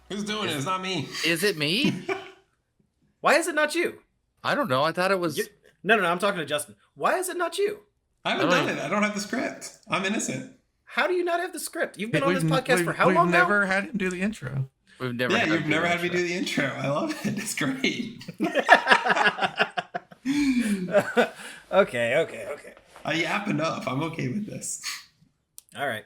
Who's doing it? It's not me. Is it me? Why is it not you? I don't know. I thought it was. No, I'm talking to Justin. Why is it not you? I haven't done it. I don't have the script. I'm innocent. How do you not have the script? You've been on this podcast for how long now? We've never had him do the intro. We've never. You've never had me do the intro. I love it. It's great. Okay. I yap enough. I'm okay with this. All right.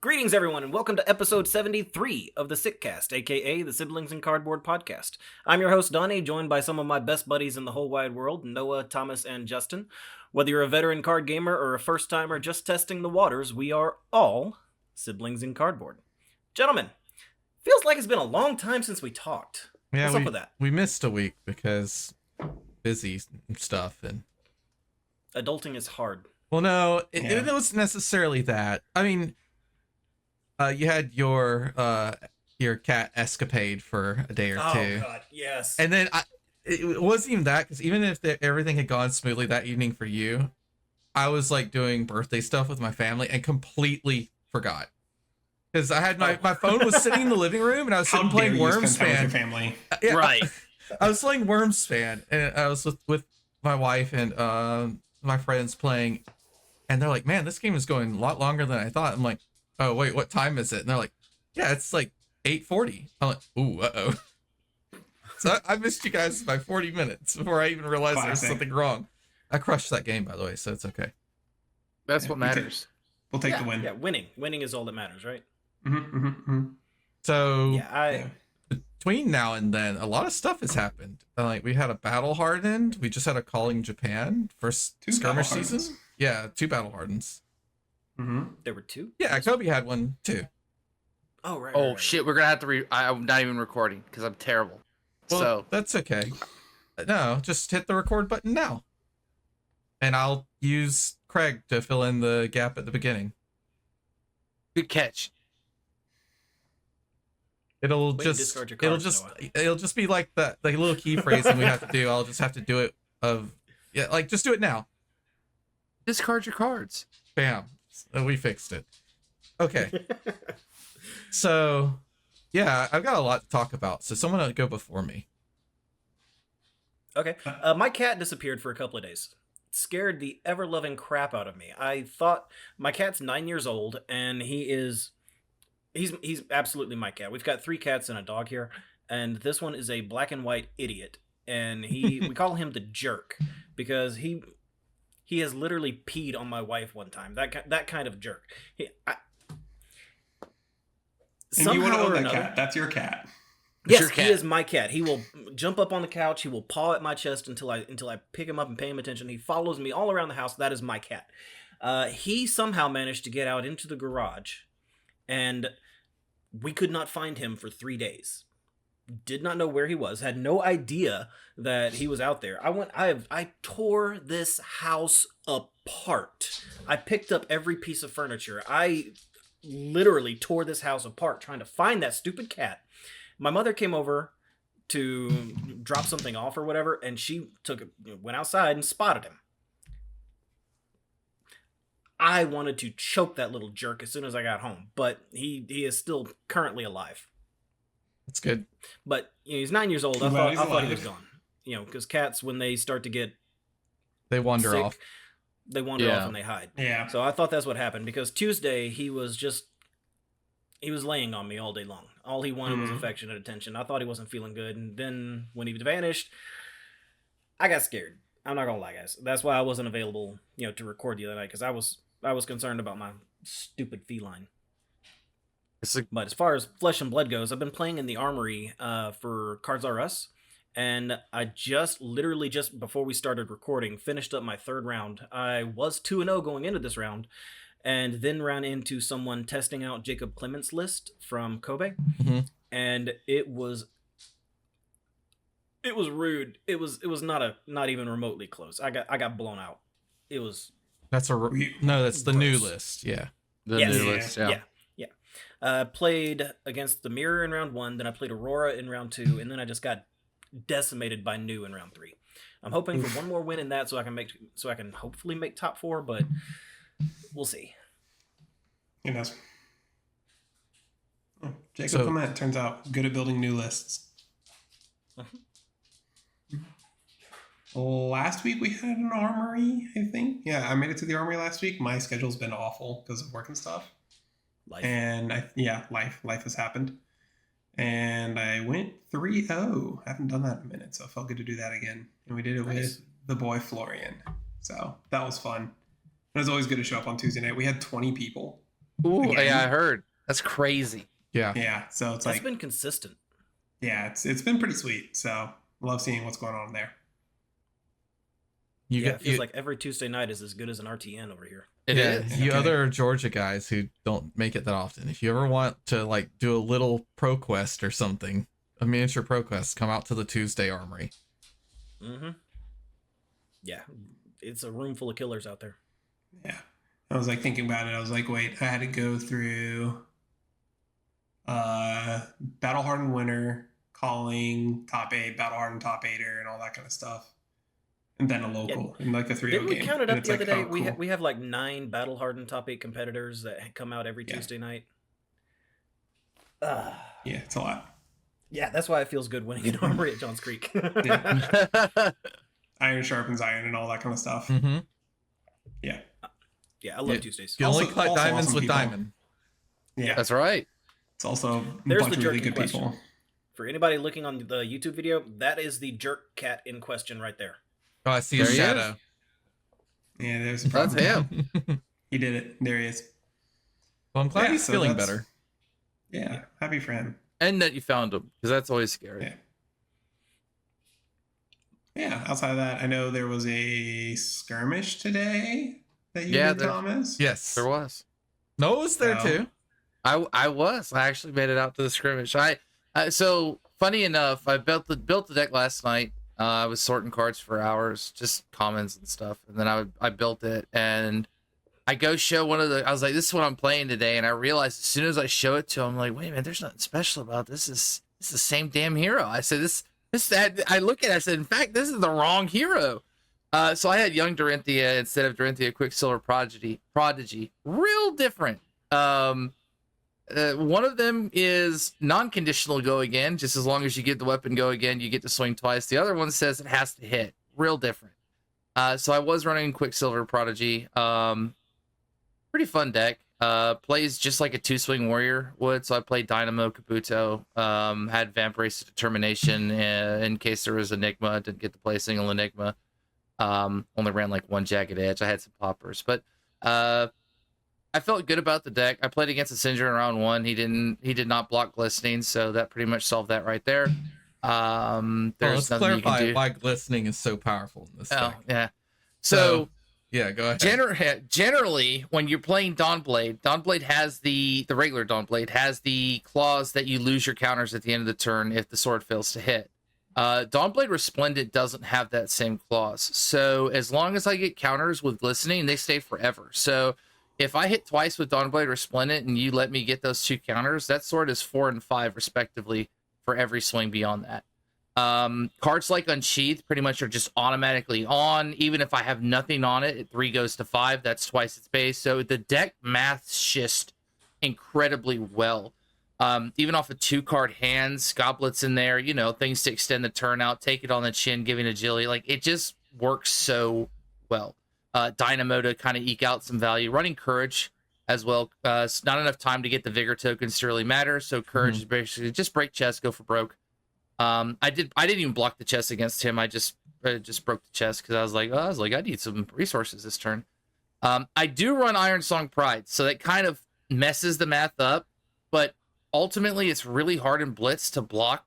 Greetings, everyone, and welcome to episode 73 of the Sickcast, aka the Siblings in Cardboard podcast. I'm your host, Donnie, joined by some of my best buddies in the whole wide world, Noah, Thomas, and Justin. Whether you're a veteran card gamer or a first-timer just testing the waters, we are all Siblings in Cardboard. Gentlemen, feels like it's been a long time since we talked. Yeah, What's up with that? We missed a week because busy stuff and Adulting is hard. well, no, it wasn't necessarily that. I mean, you had your cat escapade for a day or two. Oh God, yes. And then it wasn't even that, because even if everything had gone smoothly that evening for you, I was like doing birthday stuff with my family and completely forgot. Because I had my phone was sitting in the living room and I was sitting playing Wormspan. Your family. Yeah, Right. I was playing Wormspan and I was with my wife and my friends playing, and they're like, "Man, this game is going a lot longer than I thought." I'm like, "Oh wait, what time is it?" And they're like, "Yeah, it's like 8:40." I'm like, "Ooh, uh-oh." So I missed you guys by 40 minutes before I even realized there was something wrong. I crushed that game, by the way, so it's okay. That's what matters. We'll take the win. Yeah, winning is all that matters, right? So Yeah, between now and then, a lot of stuff has happened. Like we had a battle hardened. We just had a Calling Japan first skirmish season. Yeah, 2 battle hardens. There were 2? Yeah, Kobe had one too. Oh, right. Oh right. shit, we're gonna have to. I'm not even recording because I'm terrible. Well, So that's okay. No, just hit the record button now. And I'll use Craig to fill in the gap at the beginning. good catch. It'll Way to discard your cards, it'll just be like the little key phrasing we have to do. I'll just have to do it just do it now. Discard your cards. Bam. We fixed it. Okay. So, yeah, I've got a lot to talk about. So someone will go before me. Okay. My cat disappeared for a couple of days. Scared the ever-loving crap out of me. I thought my cat's 9 years old, and he's absolutely my cat. We've got 3 cats and a dog here, and this one is a black and white idiot. And we call him the jerk because he has literally peed on my wife one time. That kind of jerk. And you want to own that cat? That's your cat. Yes, he is my cat. He will jump up on the couch. He will paw at my chest until I pick him up and pay him attention. He follows me all around the house. That is my cat. He somehow managed to get out into the garage, and we could not find him for 3 days. Did not know where he was. Had no idea that he was out there. I tore this house apart. I picked up every piece of furniture. I literally tore this house apart trying to find that stupid cat. My mother came over to drop something off or whatever, and she went outside and spotted him. I wanted to choke that little jerk as soon as I got home, but he is still currently alive. That's good. But he's 9 years old. I thought he was gone. Because cats, when they start to get they wander sick, off. They wander off and they hide. Yeah. So I thought that's what happened, because Tuesday he was laying on me all day long. All he wanted was affectionate attention. I thought he wasn't feeling good, and then when he vanished, I got scared. I'm not gonna lie, guys. That's why I wasn't available, to record the other night, because I was concerned about my stupid feline. But as far as Flesh and Blood goes, I've been playing in the Armory for Cards R Us, and I just before we started recording finished up my 3rd round. I was 2-0 going into this round, and then ran into someone testing out Jacob Clement's list from Kobe, and it was rude. It was not even remotely close. I got blown out. It was. That's the new list. Yeah. The new list. Yeah. Played against the Mirror in round 1, then I played Aurora in round 2, and then I just got decimated by New in round 3. I'm hoping for one more win in that so I can hopefully make top 4, but we'll see. Who knows? Jacob Clement turns out good at building new lists. Last week we had an armory, I think. Yeah, I made it to the armory last week. My schedule's been awful because of work and stuff. Life has happened. And I went 3-0. I haven't done that in a minute, so it felt good to do that again. And we did it with the boy Florian. So that was fun. It was always good to show up on Tuesday night. We had 20 people. Ooh, yeah, I heard. That's crazy. Yeah. Yeah. So it's been consistent. Yeah, it's been pretty sweet. So I love seeing what's going on there. It feels like every Tuesday night is as good as an RTN over here. It is. You other Georgia guys who don't make it that often, if you ever want to like do a little pro quest or something, a miniature pro quest, come out to the Tuesday armory. Mm-hmm. Yeah, it's a room full of killers out there. Yeah, I was like thinking about it. I was like, wait, I had to go through Battle Hardened Winter, Calling, Top 8, Battle Hardened Top 8er, and all that kind of stuff. And then a local in like a 3-0 game. Didn't we count it up the other day? Cool. We have like 9 Battle Hardened Top 8 competitors that come out every Tuesday night. Yeah, it's a lot. Yeah, that's why it feels good winning an armory at Johns Creek. Iron sharpens iron and all that kind of stuff. Mm-hmm. Yeah, I love Tuesdays. You only cut diamonds awesome with people. diamond. Yeah, That's right. it's also a There's bunch the of really jerky good question. people. For anybody looking on the YouTube video, that is the jerk cat in question right there. Oh, I see a There he shadow. Yeah, there's a That's problem. him. He did it. There he is. Well, I'm glad Yeah, he's so feeling that's- better. Yeah, happy for him. And that you found him, because that's always scary. Yeah, outside of that, I know there was a skirmish today that you did, there- Thomas. Yes. There was. Noah was there too. I was. I actually made it out to the scrimmage. So funny enough, I built the deck last night. I was sorting cards for hours, just commons and stuff, and then I built it, and I go show one of the. I was like, "This is what I'm playing today," and I realized as soon as I show it to him, I'm like, "Wait a minute, there's nothing special about this. This is the same damn hero." I said, "That." I look at it. I said, "In fact, this is the wrong hero." So I had young Dorinthia instead of Dorinthia Quicksilver Prodigy. Real different. One of them is non-conditional go again, just as long as you get the weapon go again, you get to swing twice. The other one says it has to hit. Real different. So I was running Quicksilver Prodigy. Pretty fun deck. Plays just like a 2-swing warrior would. So I played Dynamo, Kabuto, had Vamp Race Determination in case there was Enigma. Didn't get to play a single Enigma. Only ran like 1 Jagged Edge. I had some poppers, but I felt good about the deck. I played against a Cinder in round 1. He did not block Glistening, so that pretty much solved that right there. There's Let's nothing you can clarify do. why Glistening is so powerful in this deck. Yeah. So yeah, go ahead. generally, when you're playing Dawnblade has the regular Dawnblade has the clause that you lose your counters at the end of the turn if the sword fails to hit. Dawnblade Resplendent doesn't have that same clause. So as long as I get counters with Glistening, they stay forever. So if I hit twice with Dawnblade Resplendent and you let me get those 2 counters, that sword is 4 and 5 respectively for every swing beyond that. Cards like Unsheathed pretty much are just automatically on. Even if I have nothing on it, 3 goes to 5. That's twice its base. So the deck maths just incredibly well. Even off of 2-card hands, Goblets in there, things to extend the turn out, take it on the chin, giving agility. Like, it just works so well. Dynamo to kind of eke out some value. Running Courage as well. It's not enough time to get the Vigor tokens to really matter. So Courage is basically just break chest, go for broke. I didn't even block the chest against him. I just broke the chest because I was like, I need some resources this turn. I do run Iron Song Pride, so that kind of messes the math up. But ultimately, it's really hard in Blitz to block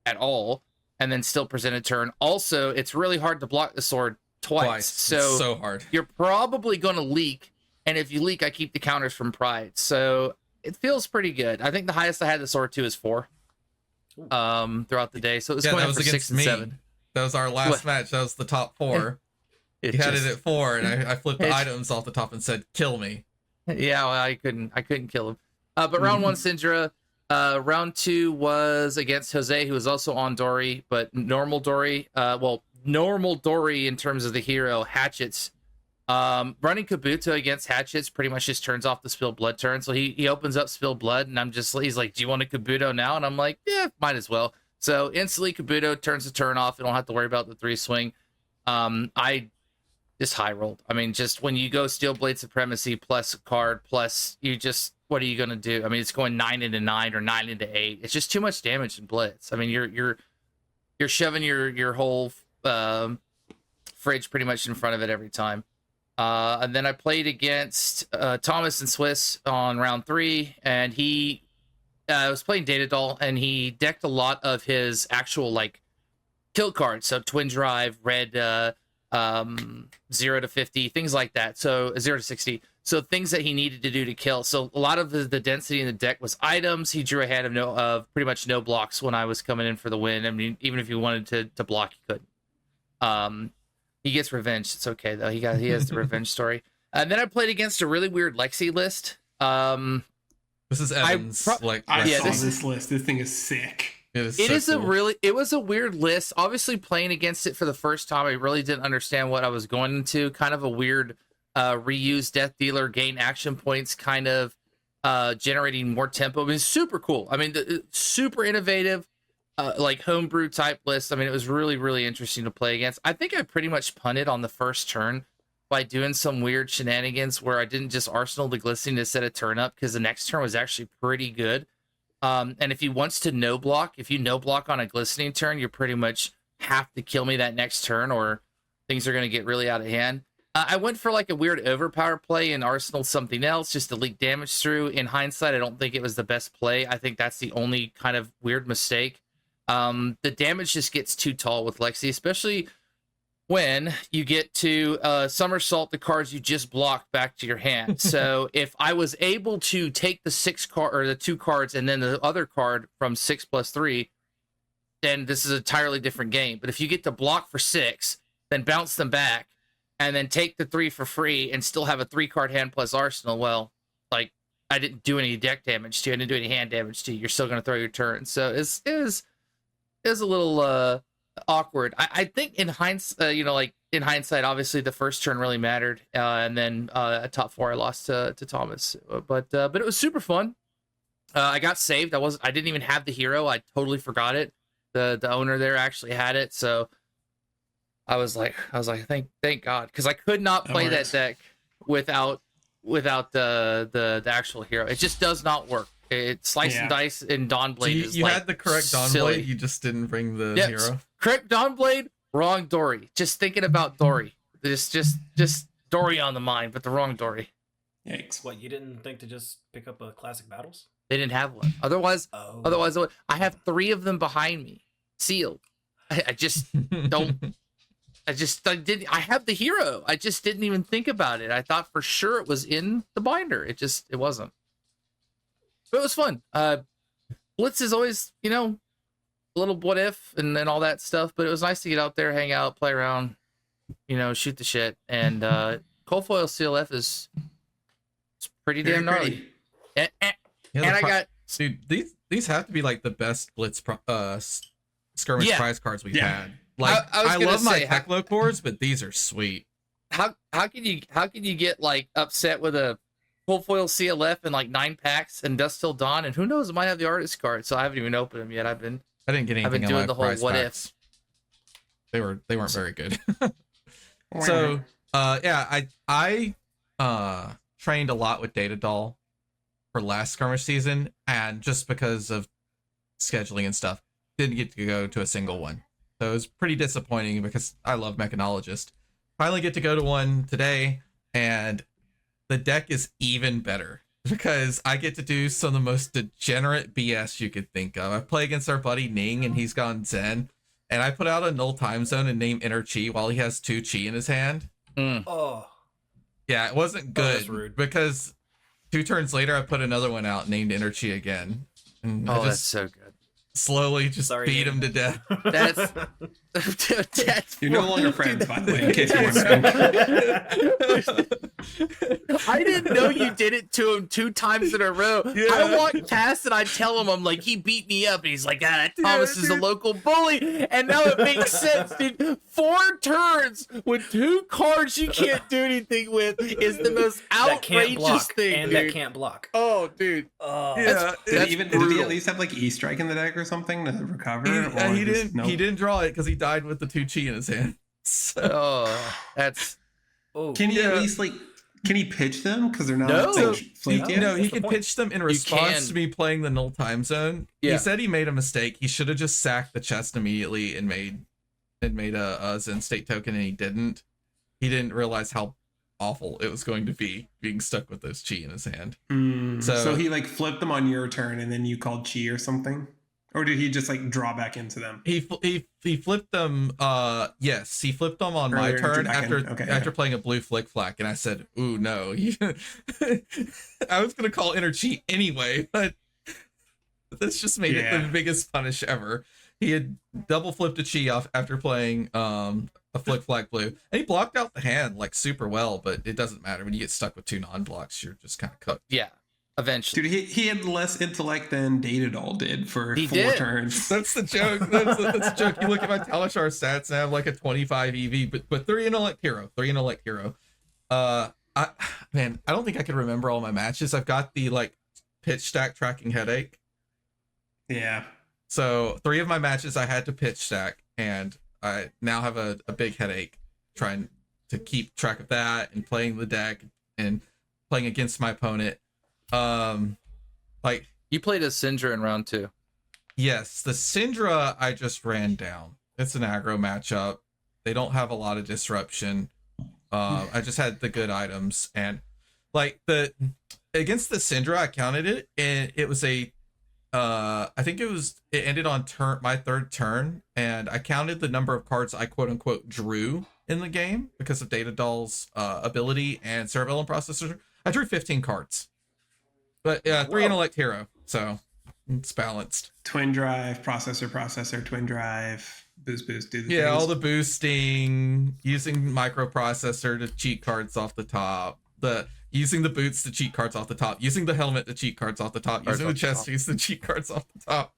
at all and then still present a turn. Also, it's really hard to block the sword twice. So hard. You're probably going to leak, and if you leak, I keep the counters from Pride. So it feels pretty good. I think the highest I had the sword to is 4 throughout the day. So it was going up for 6 and 7. That was our last match. That was the top 4. You had it at 4, and I flipped the items off the top and said, "Kill me." Yeah, well, I couldn't kill him. But round 1, Syndra. Round 2 was against Jose, who was also on Dory, but normal Dory. Normal Dory in terms of the hero hatchets Running Kabuto against hatchets pretty much just turns off the spilled blood turn. So he opens up spilled blood, and he's like, "Do you want a Kabuto now?" And I'm like, "Yeah, might as well." So instantly Kabuto turns the turn off. You don't have to worry about the 3 swing. I just high rolled. I mean, just when you go Steel Blade Supremacy plus a card plus what are you gonna do? I mean, it's going 9 into 9 or 9 into 8. It's just too much damage in Blitz. I mean, you're shoving your whole fridge pretty much in front of it every time. And then I played against Thomas and Swiss on round 3, and he was playing Data Doll, and he decked a lot of his actual like kill cards, so Twin Drive, Red, 0 to 50, things like that. So 0 to 60. So things that he needed to do to kill. So a lot of the density in the deck was items. He drew a hand of pretty much no blocks when I was coming in for the win. I mean, even if he wanted to block, he couldn't. He gets revenge. It's okay though. He has the revenge story. And then I played against a really weird Lexi list. This is Evan's. I saw this list. This thing is sick. It was a weird list. Obviously, playing against it for the first time, I really didn't understand what I was going into. Kind of a weird reuse Death Dealer, gain action points, kind of generating more tempo. I mean, it's super cool. I mean, super innovative, like homebrew type list. I mean, it was really, really interesting to play against. I think I pretty much punted on the first turn by doing some weird shenanigans where I didn't just arsenal the glistening to set a turn up, because the next turn was actually pretty good. And if he wants to no block, if you no block on a glistening turn, you pretty much have to kill me that next turn, or things are going to get really out of hand. I went for like a weird overpower play and arsenal something else just to leak damage through. In hindsight, I don't think it was the best play. I think that's the only kind of weird mistake. The damage just gets too tall with Lexi, especially when you get to somersault the cards you just blocked back to your hand. So if I was able to take the 6 card or the 2 cards and then the other card from 6 plus 3, then this is an entirely different game. But if you get to block for 6, then bounce them back, and then take the 3 for free and still have a 3-card hand plus arsenal, well, like, I didn't do any deck damage to you. I didn't do any hand damage to you. You're still going to throw your turn. So it was a little awkward. I think in hindsight, obviously the first turn really mattered, and then at top 4 I lost to Thomas, but it was super fun. I got saved. I didn't even have the hero. I totally forgot it. The owner there actually had it, so I was like thank God, because I could not play that deck without the actual hero. It just does not work. It slice and dice in Dawnblade. So you had the correct Dawnblade, you just didn't bring the hero. Correct Dawnblade, wrong Dory. Just thinking about Dory. Just Dory on the mind, but the wrong Dory. Yikes! What, you didn't think to just pick up a classic battles? They didn't have one. Otherwise, I have 3 of them behind me, sealed. I just don't. I have the hero. I just didn't even think about it. I thought for sure it was in the binder. It wasn't. But it was fun. Blitz is always, a little what if and all that stuff, but it was nice to get out there, hang out, play around, shoot the shit. And Cold Foil CLF it's pretty damn gnarly. And I got... Dude, these have to be like the best Blitz skirmish prize cards we've had. Like, I love my Heclo cores, but these are sweet. How can you get like upset with a Cold Foil CLF and like 9 packs and Dust Till Dawn, and who knows, it might have the artist card, so I haven't even opened them yet. I didn't get anything. I've been doing the whole what ifs. They weren't very good. So I trained a lot with Data Doll for last skirmish season, and just because of scheduling and stuff, didn't get to go to a single one. So it was pretty disappointing because I love Mechanologist. Finally get to go to one today, and the deck is even better because I get to do some of the most degenerate BS you could think of. I play against our buddy Ning, and he's gone Zen, and I put out a null time zone and name Inner Chi while he has 2 Chi in his hand. Oh. Yeah, it wasn't good that's rude. Because 2 turns later I put another one out named Inner Chi again. And that's so good. Slowly just beat him to death. You're no longer friends, by the way, in case you're wondering. I didn't know you did it to him 2 times in a row. Yeah. I walk past and I tell him, I'm like, he beat me up. And he's like, Thomas is a local bully. And now it makes sense, dude. 4 turns with 2 cards you can't do anything with is the most outrageous thing, and dude. that can't block. Oh, dude. Yeah, Did he at least have like E-strike in the deck or something to recover? he didn't. Nope. He didn't draw it because he died with the 2 chi in his hand. So. Oh, that's. Oh, Can he at least like? Can he pitch them because they're not No. like, flaky? No, he What's the can point? pitch them in response to me playing the null time zone. Yeah. He said he made a mistake. He should have just sacked the chest immediately and made a Zen state token, and he didn't. He didn't realize how awful it was going to be being stuck with those chi in his hand. So he like flipped them on your turn, and then you called chi or something, or did he just like draw back into them? He flipped them. Yes, he flipped them on my Earlier turn into after playing a blue flick flack, and I said, "Ooh, no." I was gonna call inner cheat anyway, but this just made it the biggest punish ever. He had double flipped a chi off after playing a flick flag blue, and he blocked out the hand like super well. But it doesn't matter when you get stuck with 2 non-blocks, you're just kind of cooked. Yeah, eventually. Dude, he had less intellect than Datadol did for 4 turns. That's the joke. That's the joke. You look at my Talishar stats and I have like a 25 EV, but 3 intellect hero. I don't think I can remember all my matches. I've got the like pitch stack tracking headache. Yeah. So 3 of my matches I had to pitch stack, and I now have a big headache trying to keep track of that and playing the deck and playing against my opponent. Like You played a Syndra in round 2. yes, the Syndra I just ran down. It's an aggro matchup. They don't have a lot of disruption. I just had the good items, and like against the Syndra, I counted it, and it was I think it ended on my 3rd turn, and I counted the number of cards I quote unquote drew in the game because of Datadol's ability and Cerebellum Processor. I drew 15 cards, but 3 intellect hero, so it's balanced. Twin drive, processor, twin drive, boost, do the things. All the boosting, using microprocessor to cheat cards off the top, using the boots to cheat cards off the top, using the helmet to cheat cards off the top, using the chest to use the cheat cards off the top.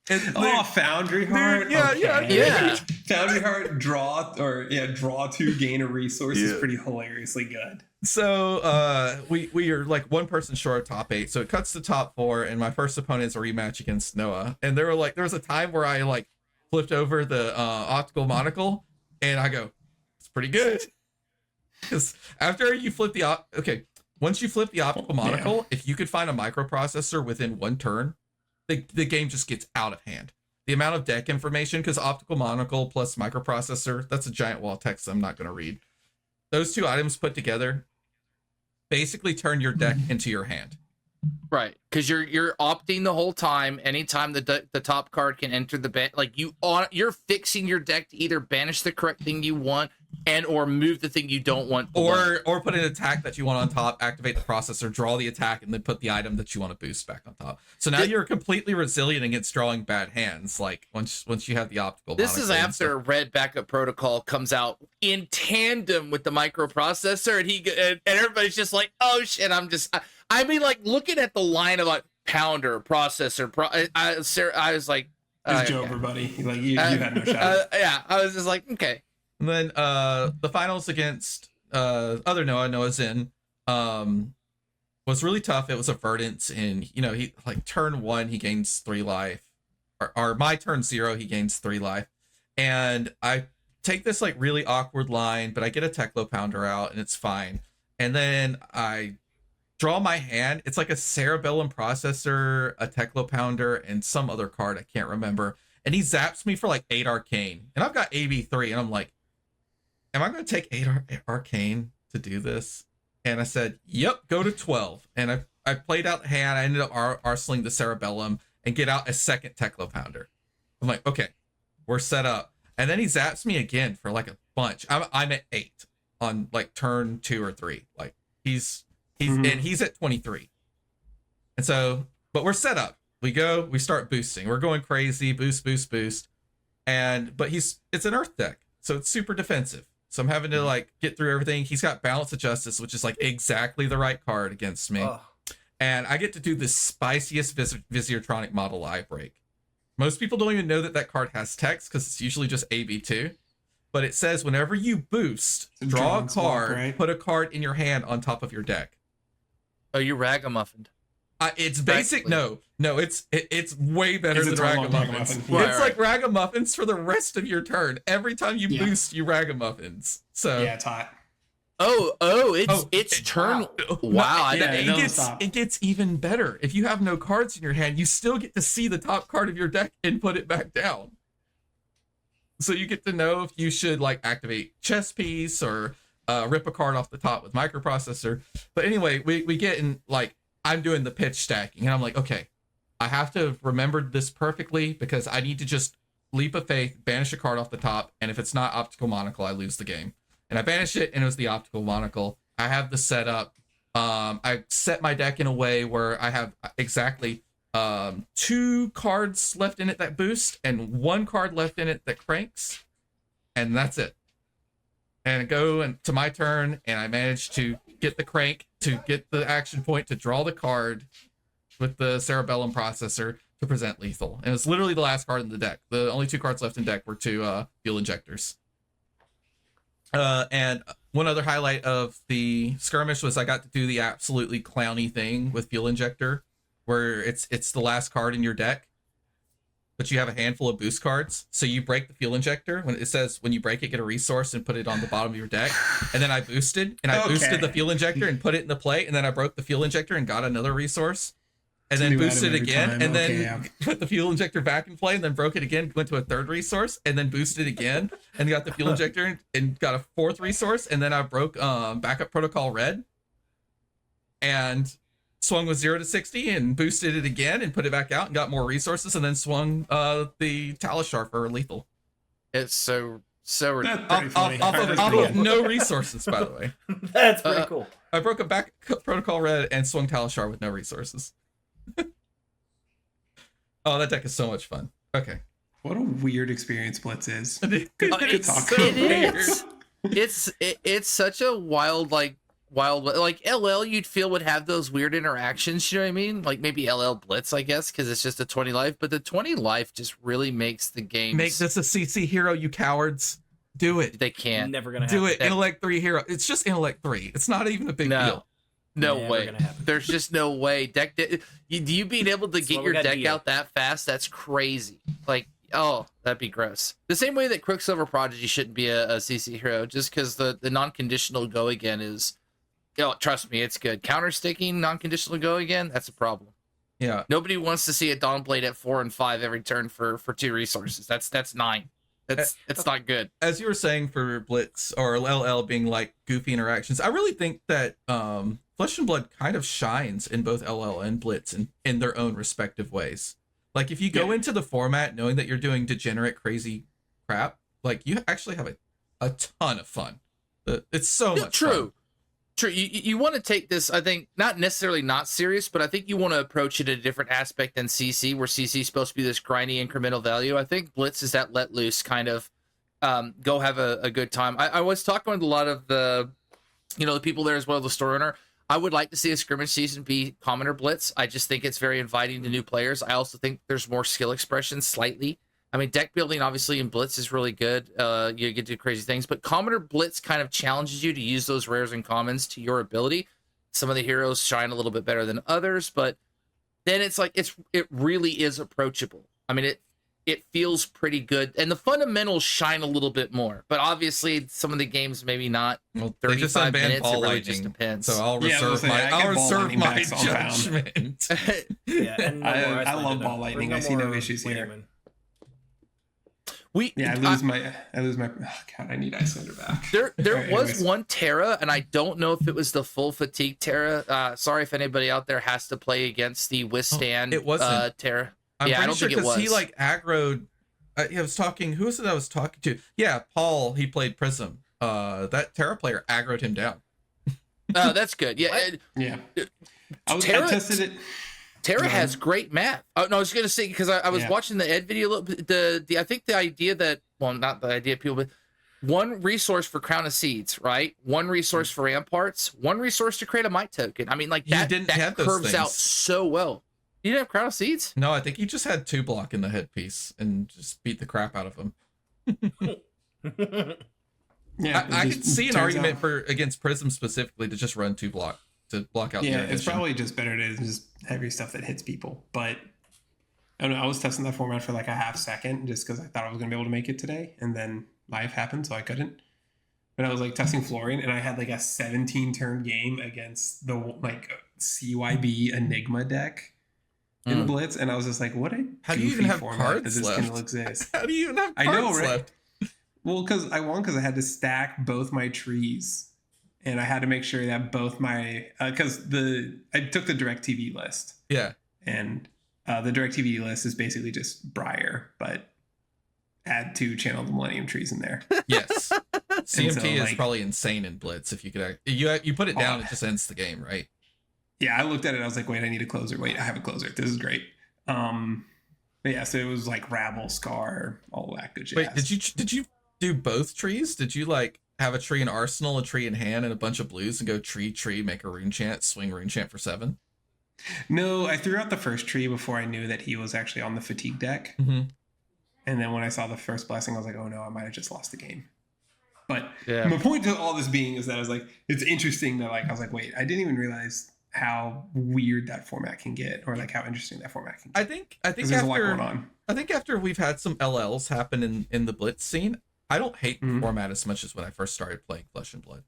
Foundry Heart. Yeah. Foundry Heart draw to gain a resource is pretty hilariously good. So we are like 1 person short of top 8, so it cuts to top 4, and my first opponent is a rematch against Noah. And there was a time where I like flipped over the optical monocle, and I go, it's pretty good. Because after you flip once you flip the optical monocle, if you could find a microprocessor within 1 turn, the game just gets out of hand. The amount of deck information, because optical monocle plus microprocessor, that's a giant wall of text I'm not going to read. Those 2 items put together basically turn your deck into your hand. Right, because you're opting the whole time. Anytime the top card can enter the ban, like you're fixing your deck to either banish the correct thing you want and or move the thing you don't want, or put an attack that you want on top, activate the processor, draw the attack, and then put the item that you want to boost back on top. So now you're completely resilient against drawing bad hands. Like once you have the optical. This is after Red Backup Protocol comes out in tandem with the microprocessor, and everybody's just like, oh shit! I mean, like looking at the line of like pounder processor. I was like, it's over, buddy. Like you had no shot. Yeah, I was just like, okay. And then the finals against other Noah Zinn was really tough. It was a Verdance, and he like turn 1 he gains 3 life, or my turn 0 he gains 3 life, and I take this like really awkward line, but I get a Teclo Pounder out and it's fine, and then I draw my hand. It's like a Cerebellum Processor, a Teclo Pounder, and some other card I can't remember, and he zaps me for like 8 arcane, and I've got AB3, and I'm like, am I going to take 8 arcane to do this? And I said, yep, go to 12. And I played out the hand. I ended up arsenaling the Cerebellum and get out a second Teclo Pounder. I'm like, okay, we're set up. And then he zaps me again for like a bunch. I'm at 8 on like turn 2 or 3. Like he's at 23. And so, but we're set up. We start boosting. We're going crazy. Boost. but it's an Earth deck, so it's super defensive. So I'm having to like get through everything. He's got Balance of Justice, which is like exactly the right card against me. Oh. And I get to do the spiciest Visiertronic model I break. Most people don't even know that card has text because it's usually just AB2. But it says whenever you boost, draw a card, right? put a card in your hand on top of your deck. Oh, you ragamuffined. It's basic. No, it's way better than Ragamuffins. It's Right. like Ragamuffins for the rest of your turn. Every time you boost, you Ragamuffins. So yeah, it's hot. It's turn. Wow, it gets even better. If you have no cards in your hand, you still get to see the top card of your deck and put it back down. So you get to know if you should like activate Chess Piece or rip a card off the top with Microprocessor. But anyway, we get in like I'm doing the pitch stacking, and I'm like, okay, I have to remember this perfectly because I need to just leap of faith, banish a card off the top, and if it's not Optical Monocle, I lose the game. And I banished it, and it was the Optical Monocle. I have the setup. I set my deck in a way where I have exactly 2 cards left in it that boost, and 1 card left in it that cranks, and that's it. And I go to my turn, and I manage to get the crank, to get the action point, to draw the card with the Cerebellum Processor to present lethal. And it's literally the last card in the deck. The only 2 cards left in deck were 2 Fuel Injectors. And one other highlight of the skirmish was I got to do the absolutely clowny thing with Fuel Injector, where it's the last card in your deck, but you have a handful of boost cards. So you break the Fuel Injector. When it says when you break it, get a resource and put it on the bottom of your deck. And then I boosted, boosted the Fuel Injector and put it into play. And then I broke the Fuel Injector and got another resource. And then boosted again, and then put the Fuel Injector back in play, and then broke it again, went to a 3rd resource, and then boosted again, and got the Fuel Injector and got a 4th resource, and then I broke Backup Protocol Red, and swung with 0 to 60, and boosted it again, and put it back out, and got more resources, and then swung the Talishar for lethal. It's so Off of no resources, by the way. That's pretty cool. I broke a Backup Protocol Red and swung Talishar with no resources. Oh, that deck is so much fun. Okay. What a weird experience Blitz is. It's such a wild like LL you'd feel would have those weird interactions, you know what I mean? Like maybe LL Blitz, I guess, because it's just a 20 life, but the 20 life just really makes the game. Make this a CC hero, you cowards. Do it. They can't. Never gonna do happen. it. Intellect 3 hero. It's just Intellect 3. It's not even a big deal. No Never way. gonna happen. There's just no way. You being able to get your deck out that fast, that's crazy. Like, oh, that'd be gross. The same way that Quicksilver Prodigy shouldn't be a CC hero, just because the non-conditional go again is, trust me, it's good. Counter sticking non-conditional go again, that's a problem. Yeah. Nobody wants to see a Dawnblade at 4 and 5 every turn for 2 resources. That's 9. It's not good. As you were saying for Blitz or LL being like goofy interactions, I really think that Flesh and Blood kind of shines in both LL and Blitz in their own respective ways. Like if you go into the format knowing that you're doing degenerate, crazy crap, like you actually have a ton of fun. It's so much fun. True. You want to take this, I think, not necessarily not serious, but I think you want to approach it a different aspect than CC, where CC is supposed to be this grindy incremental value. I think Blitz is that let loose kind of go have a good time. I was talking with a lot of the people there as well, the store owner. I would like to see a skirmish season be Commoner Blitz. I just think it's very inviting to new players. I also think there's more skill expression slightly. I mean, deck building, obviously, in Blitz is really good. You get to do crazy things. But Commoner Blitz kind of challenges you to use those rares and commons to your ability. Some of the heroes shine a little bit better than others. But then it's like, it really is approachable. I mean, it feels pretty good. And the fundamentals shine a little bit more. But obviously, some of the games maybe not. Well, 35 minutes. It really just depends. So I'll reserve my judgment. Yeah, and I love ball lightning. I see no issues here. I lose my. Oh God, I need Icelander back. There was one Terra, and I don't know if it was the full fatigue Terra. Sorry if anybody out there has to play against the withstand. It wasn't Terra. I'm I don't pretty sure think it was. He like aggroed. I was talking. Who was it I was talking to? Yeah, Paul. He played Prism. That Terra player aggroed him down. That's good. Yeah. Yeah. I tested it. Terra has great math. Oh no, I was gonna say because I was watching the Ed video. The I think the idea that not the idea people, but one resource for Crown of Seeds, right? One resource for Ramparts, one resource to create a Might token. I mean, like that curves out so well. You didn't have Crown of Seeds? No, I think he just had 2 block in the headpiece and just beat the crap out of him. Yeah, I could see an argument against Prism specifically to just run 2 block to block out. Yeah, it's probably just better to just heavy stuff that hits people. But I don't know. I was testing that format for like a half second just because I thought I was gonna be able to make it today, and then life happened, so I couldn't. But I was like testing Florian, and I had like a 17 turn game against the like CYB Enigma deck in Blitz, and I was just like, "What a how do you even have cards does this left? Kindle exist?" How do you even have cards left? Well, because I had to stack both my trees, and I had to make sure that both my because I took the DirecTV list. Yeah, and the DirecTV list is basically just Briar, but add 2 Channel the Millennium trees in there. Yes, CMT so, is probably insane in Blitz. If you could, you put it down, it just ends the game, right? Yeah, I looked at it. I was like, wait, I need a closer. Wait, I have a closer. This is great. But yeah, so it was like Rabble, Scar, all that good shit. Wait, did you do both trees? Did you like have a tree in arsenal, a tree in hand, and a bunch of blues, and go tree, make a rune chant, swing rune chant for 7? No, I threw out the first tree before I knew that he was actually on the fatigue deck. Mm-hmm. And then when I saw the first blessing, I was like, oh no, I might have just lost the game. But my point to all this being is that I was like, it's interesting that like I was like, wait, I didn't even realize how weird that format can get, or like how interesting that format can get. I think there's a lot going on. I think after we've had some LLs happen in the Blitz scene, I don't hate the format as much as when I first started playing Flesh and Blood.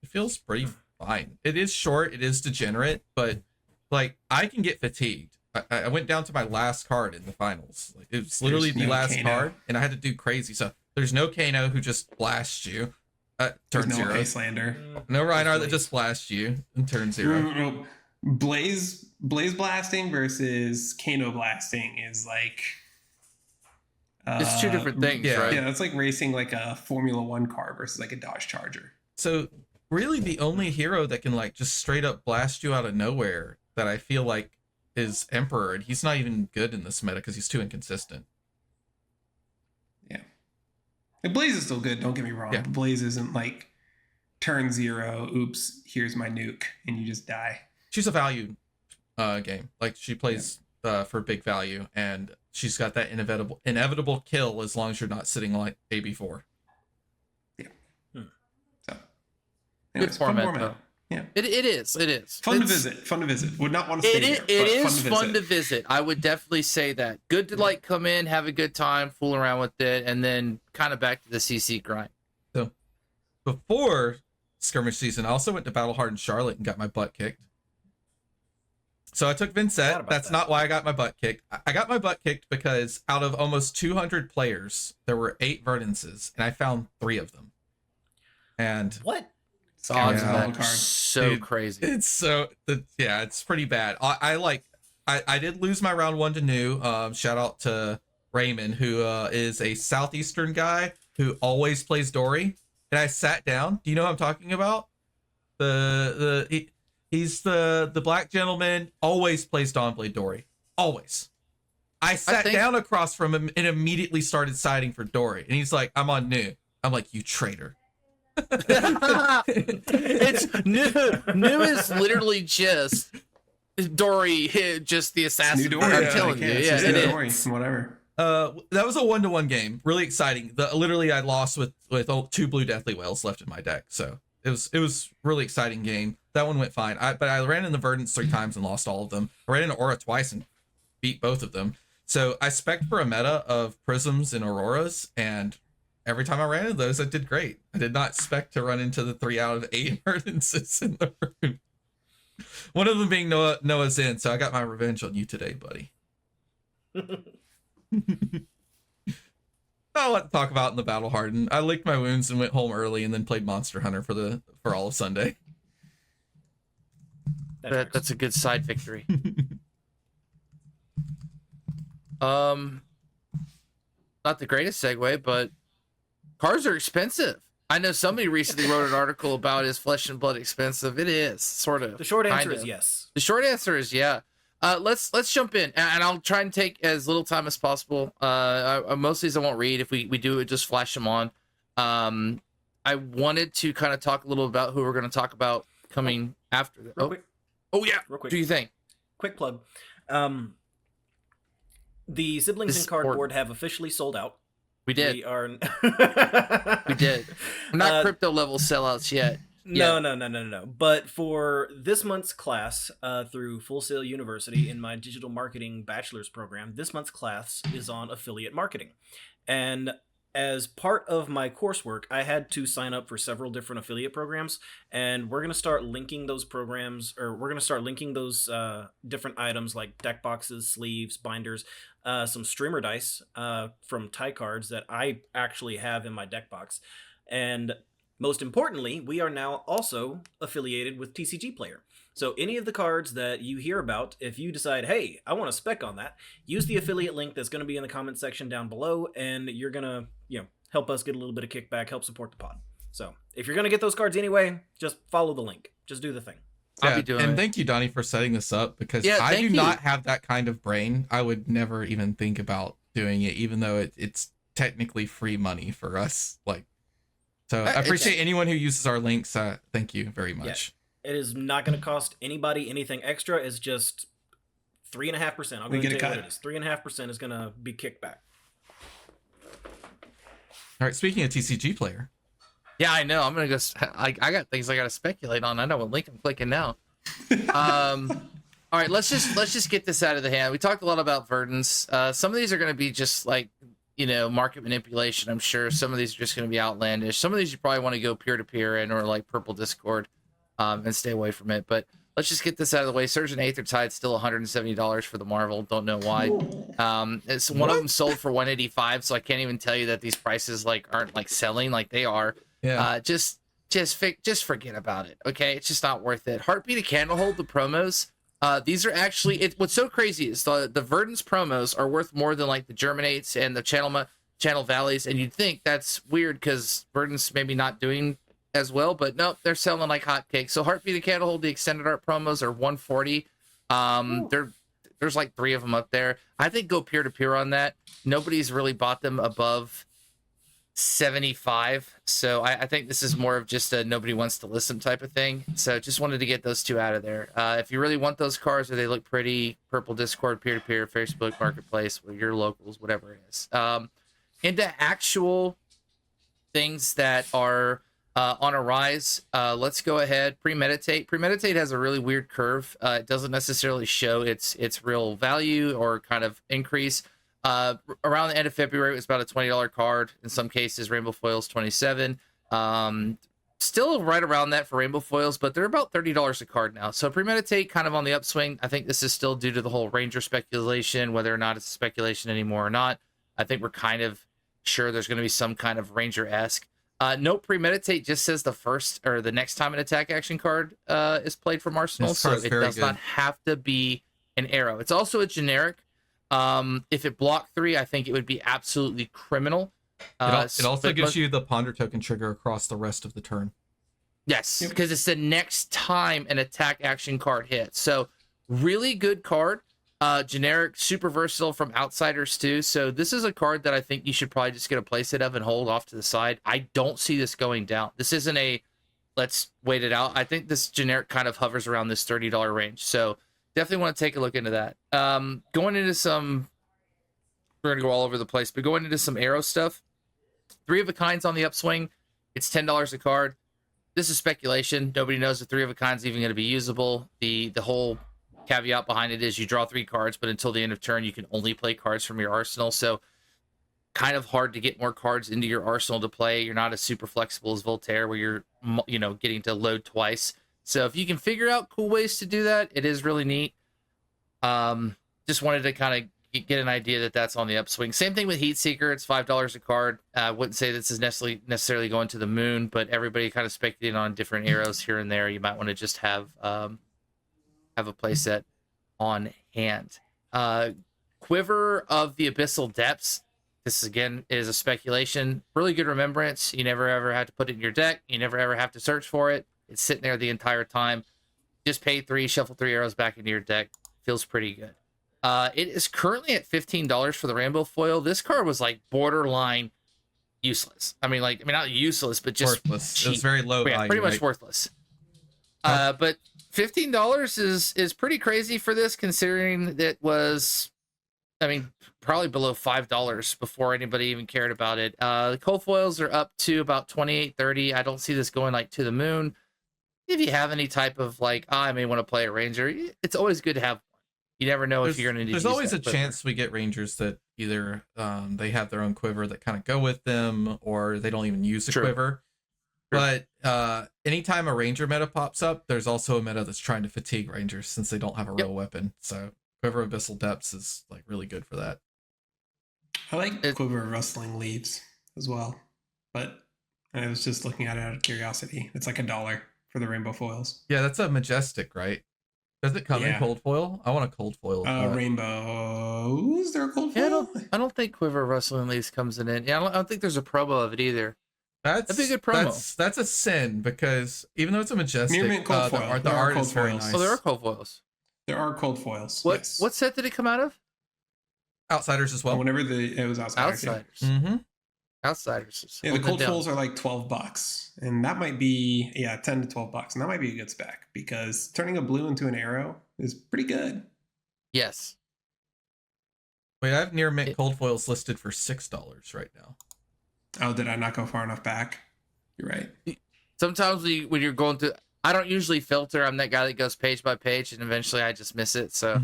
It feels pretty fine. It is short, it is degenerate, but like I can get fatigued. I went down to my last card in the finals. Like, it was literally the last card, and I had to do crazy stuff. There's no Kano who just blasts you. Turn 0. No Icelander. No Reinhardt that just blasts you in turn 0. No. Blaze blasting versus Kano blasting is like it's 2 different things, right? Yeah, it's like racing like a Formula 1 car versus like a Dodge Charger. So really the only hero that can like just straight up blast you out of nowhere that I feel like is Emperor, and he's not even good in this meta because he's too inconsistent. Yeah. And Blaze is still good, don't get me wrong. Yeah. But Blaze isn't like turn 0, oops, here's my nuke, and you just die. She's a value game. Like she plays for big value, and she's got that inevitable kill as long as you're not sitting like AB4. Yeah. So good format though. Yeah, it is. Fun to visit. Would not want to stay here. It is fun to visit. I would definitely say that. Good to like come in, have a good time, fool around with it, and then kind of back to the CC grind. So before skirmish season, I also went to Battle Hardened Charlotte and got my butt kicked. So I took Vincent. That's not why I got my butt kicked. I got my butt kicked because out of almost 200 players, there were 8 Verdances, and I found 3 of them. And what? Odds so dude, crazy. It's so it's pretty bad. I did lose my round 1 to New. Shout out to Raymond, who is a southeastern guy who always plays Dory. And I sat down. Do you know what I'm talking about? He's the black gentleman, always plays Dawnblade Dory. Always. I sat down across from him and immediately started siding for Dory. And he's like, I'm on New. I'm like, you traitor. It's new is literally just Dory hit just the assassin. I'm telling you, it is. Whatever. That was a 1-to-1 game. Really exciting. Literally I lost with 2 blue Deathly Whales left in my deck. So it was really exciting game. That one went fine. But I ran in the Verdants 3 times and lost all of them. I ran into Aura twice and beat both of them. So I spec'd for a meta of Prisms and Auroras, and every time I ran into those, I did great. I did not expect to run into the 3 out of 8 emergencies in the room. One of them being Noah's in, so I got my revenge on you today, buddy. Not a lot to talk about in the Battle Hardened. I licked my wounds and went home early, and then played Monster Hunter for all of Sunday. That's a good side victory. Not the greatest segue, but cars are expensive. I know somebody recently wrote an article about is Flesh and Blood expensive. It is, sort of. The short answer is yes. The short answer is yeah. Let's jump in, and I'll try and take as little time as possible. Most of these I won't read. If we do it, just flash them on. I wanted to kind of talk a little about who we're going to talk about coming after that. Real quick. Oh yeah. Real quick. What do you think? Quick plug. The Siblings in Cardboard have officially sold out. We did. We are. We did. We're not crypto level sellouts yet. No. But for this month's class through Full Sail University in my digital marketing bachelor's program, this month's class is on affiliate marketing. And as part of my coursework, I had to sign up for several different affiliate programs, and we're going to start linking those programs, or we're going to start linking those different items like deck boxes, sleeves, binders, some streamer dice from tie cards that I actually have in my deck box. And most importantly, we are now also affiliated with TCG Player. So any of the cards that you hear about, if you decide, hey, I want a spec on that, use the affiliate link that's going to be in the comment section down below, and you're going to, help us get a little bit of kickback, help support the pod. So if you're going to get those cards anyway, just follow the link. Just do the thing. Yeah, and thank you, Donnie, for setting this up, because I do not have that kind of brain. I would never even think about doing it, even though it's technically free money for us. So I appreciate anyone who uses our links. Thank you very much. Yeah, it is not going to cost anybody anything extra. It's just 3.5%. I'm going to tell you what it is. 3.5% is going to be kicked back. All right. Speaking of TCG Player. Yeah, I know. I'm going to go. I got things I got to speculate on. I know what link I'm clicking now. All right. Let's just get this out of the hand. We talked a lot about Verdants. Some of these are going to be just like, market manipulation. I'm sure some of these are just going to be outlandish. Some of these you probably want to go peer-to-peer in, or like Purple Discord, and stay away from it. But let's just get this out of the way. Surge and Aether Tide still $170 for the Marvel. Don't know why. It's one of them sold for $185, so I can't even tell you that these prices aren't selling like they are. Yeah. Just forget about it. Okay, it's just not worth it. Heartbeat of Candlehold, the promos. These are actually, what's so crazy is the Verdance promos are worth more than the Germinates and the Channel Valleys, and you'd think that's weird because Verdance maybe not doing as well, but no, they're selling like hotcakes. So Heartbeat of Candlehold, the extended art promos are $140. There's like 3 of them up there. I think go peer-to-peer on that. Nobody's really bought them above $75, so I think this is more of just a nobody wants to listen type of thing. So just wanted to get those 2 out of there. If you really want those cards or they look pretty, Purple Discord, peer-to-peer, Facebook Marketplace, your locals, whatever it is. Into actual things that are on a rise, let's go ahead. Premeditate has a really weird curve. It doesn't necessarily show its real value or kind of increase. Around the end of February, it was about a $20 card. In some cases, Rainbow Foils $27. Still right around that for Rainbow Foils, but they're about $30 a card now. So Premeditate kind of on the upswing. I think this is still due to the whole Ranger speculation, whether or not it's speculation anymore or not. I think we're kind of sure there's going to be some kind of Ranger-esque. Note Premeditate just says the first or the next time an attack action card is played from Arsenal, so it does not have to be an arrow. It's also a generic. If it blocked 3, I think it would be absolutely criminal. It also gives you the Ponder token trigger across the rest of the turn. Yes, because it's the next time an attack action card hits. So really good card. Generic, super versatile from Outsiders too. So this is a card that I think you should probably just get a playset of and hold off to the side. I don't see this going down. This isn't a let's wait it out. I think this generic kind of hovers around this $30 range. So definitely want to take a look into that. Going into some, we're going to go all over the place, but going into some arrow stuff. 3 of a Kinds on the upswing. It's $10 a card. This is speculation. Nobody knows if 3 of a Kind's even going to be usable. The whole caveat behind it is you draw 3 cards, but until the end of turn, you can only play cards from your arsenal. So kind of hard to get more cards into your arsenal to play. You're not as super flexible as Voltaire, where you're, getting to load twice. So if you can figure out cool ways to do that, it is really neat. Just wanted to kind of get an idea that that's on the upswing. Same thing with Heatseeker. It's $5 a card. I wouldn't say this is necessarily going to the moon, but everybody kind of speculating on different arrows here and there. You might want to just have a playset on hand. Quiver of the Abyssal Depths. This again is a speculation. Really good remembrance. You never ever have to put it in your deck. You never ever have to search for it. It's sitting there the entire time. Just pay 3, shuffle 3 arrows back into your deck. Feels pretty good. It is currently at $15 for the rainbow foil. This card was like borderline useless. I mean, not useless, but just worthless. cheap. It was very low value, pretty much right? worthless. But $15 is pretty crazy for this, considering that was, I mean, probably below $5 before anybody even cared about it. The cold foils are up to about 28, 30. I don't see this going like to the moon. If you have any type of like, I may want to play a ranger, it's always good to have one. You never know if you're going to need. There's always a chance we get rangers that either they have their own quiver that kind of go with them, or they don't even use the quiver. But anytime a ranger meta pops up, there's also a meta that's trying to fatigue rangers since they don't have a real weapon. So Quiver of Abyssal Depths is like really good for that. I like Quiver of Rustling Leaves as well, but I was just looking at it out of curiosity. It's like $1 for the rainbow foils. Yeah, that's a majestic, right? Does it come in cold foil? I want a cold foil. Rainbow. Is there a cold foil? Yeah, I don't think Quiver of Rustling Leaves comes in it. Yeah, I don't think there's a promo of it either. That'd be a good promo. That's a sin, because even though it's a majestic, cold foil. the art is very nice. Oh, there are cold foils. There are cold foils. What set did it come out of? Outsiders as well. Whenever it was Outsiders. Outsiders. Yeah. Mm-hmm. Outsiders. Yeah, the cold foils are like $12, and that might be $10 to $12, and that might be a good spec because turning a blue into an arrow is pretty good. Yes. Wait, I have near mint cold foils listed for $6 right now. Oh, did I not go far enough back? You're right. Sometimes when you're going through, I don't usually filter. I'm that guy that goes page by page, and eventually I just miss it. So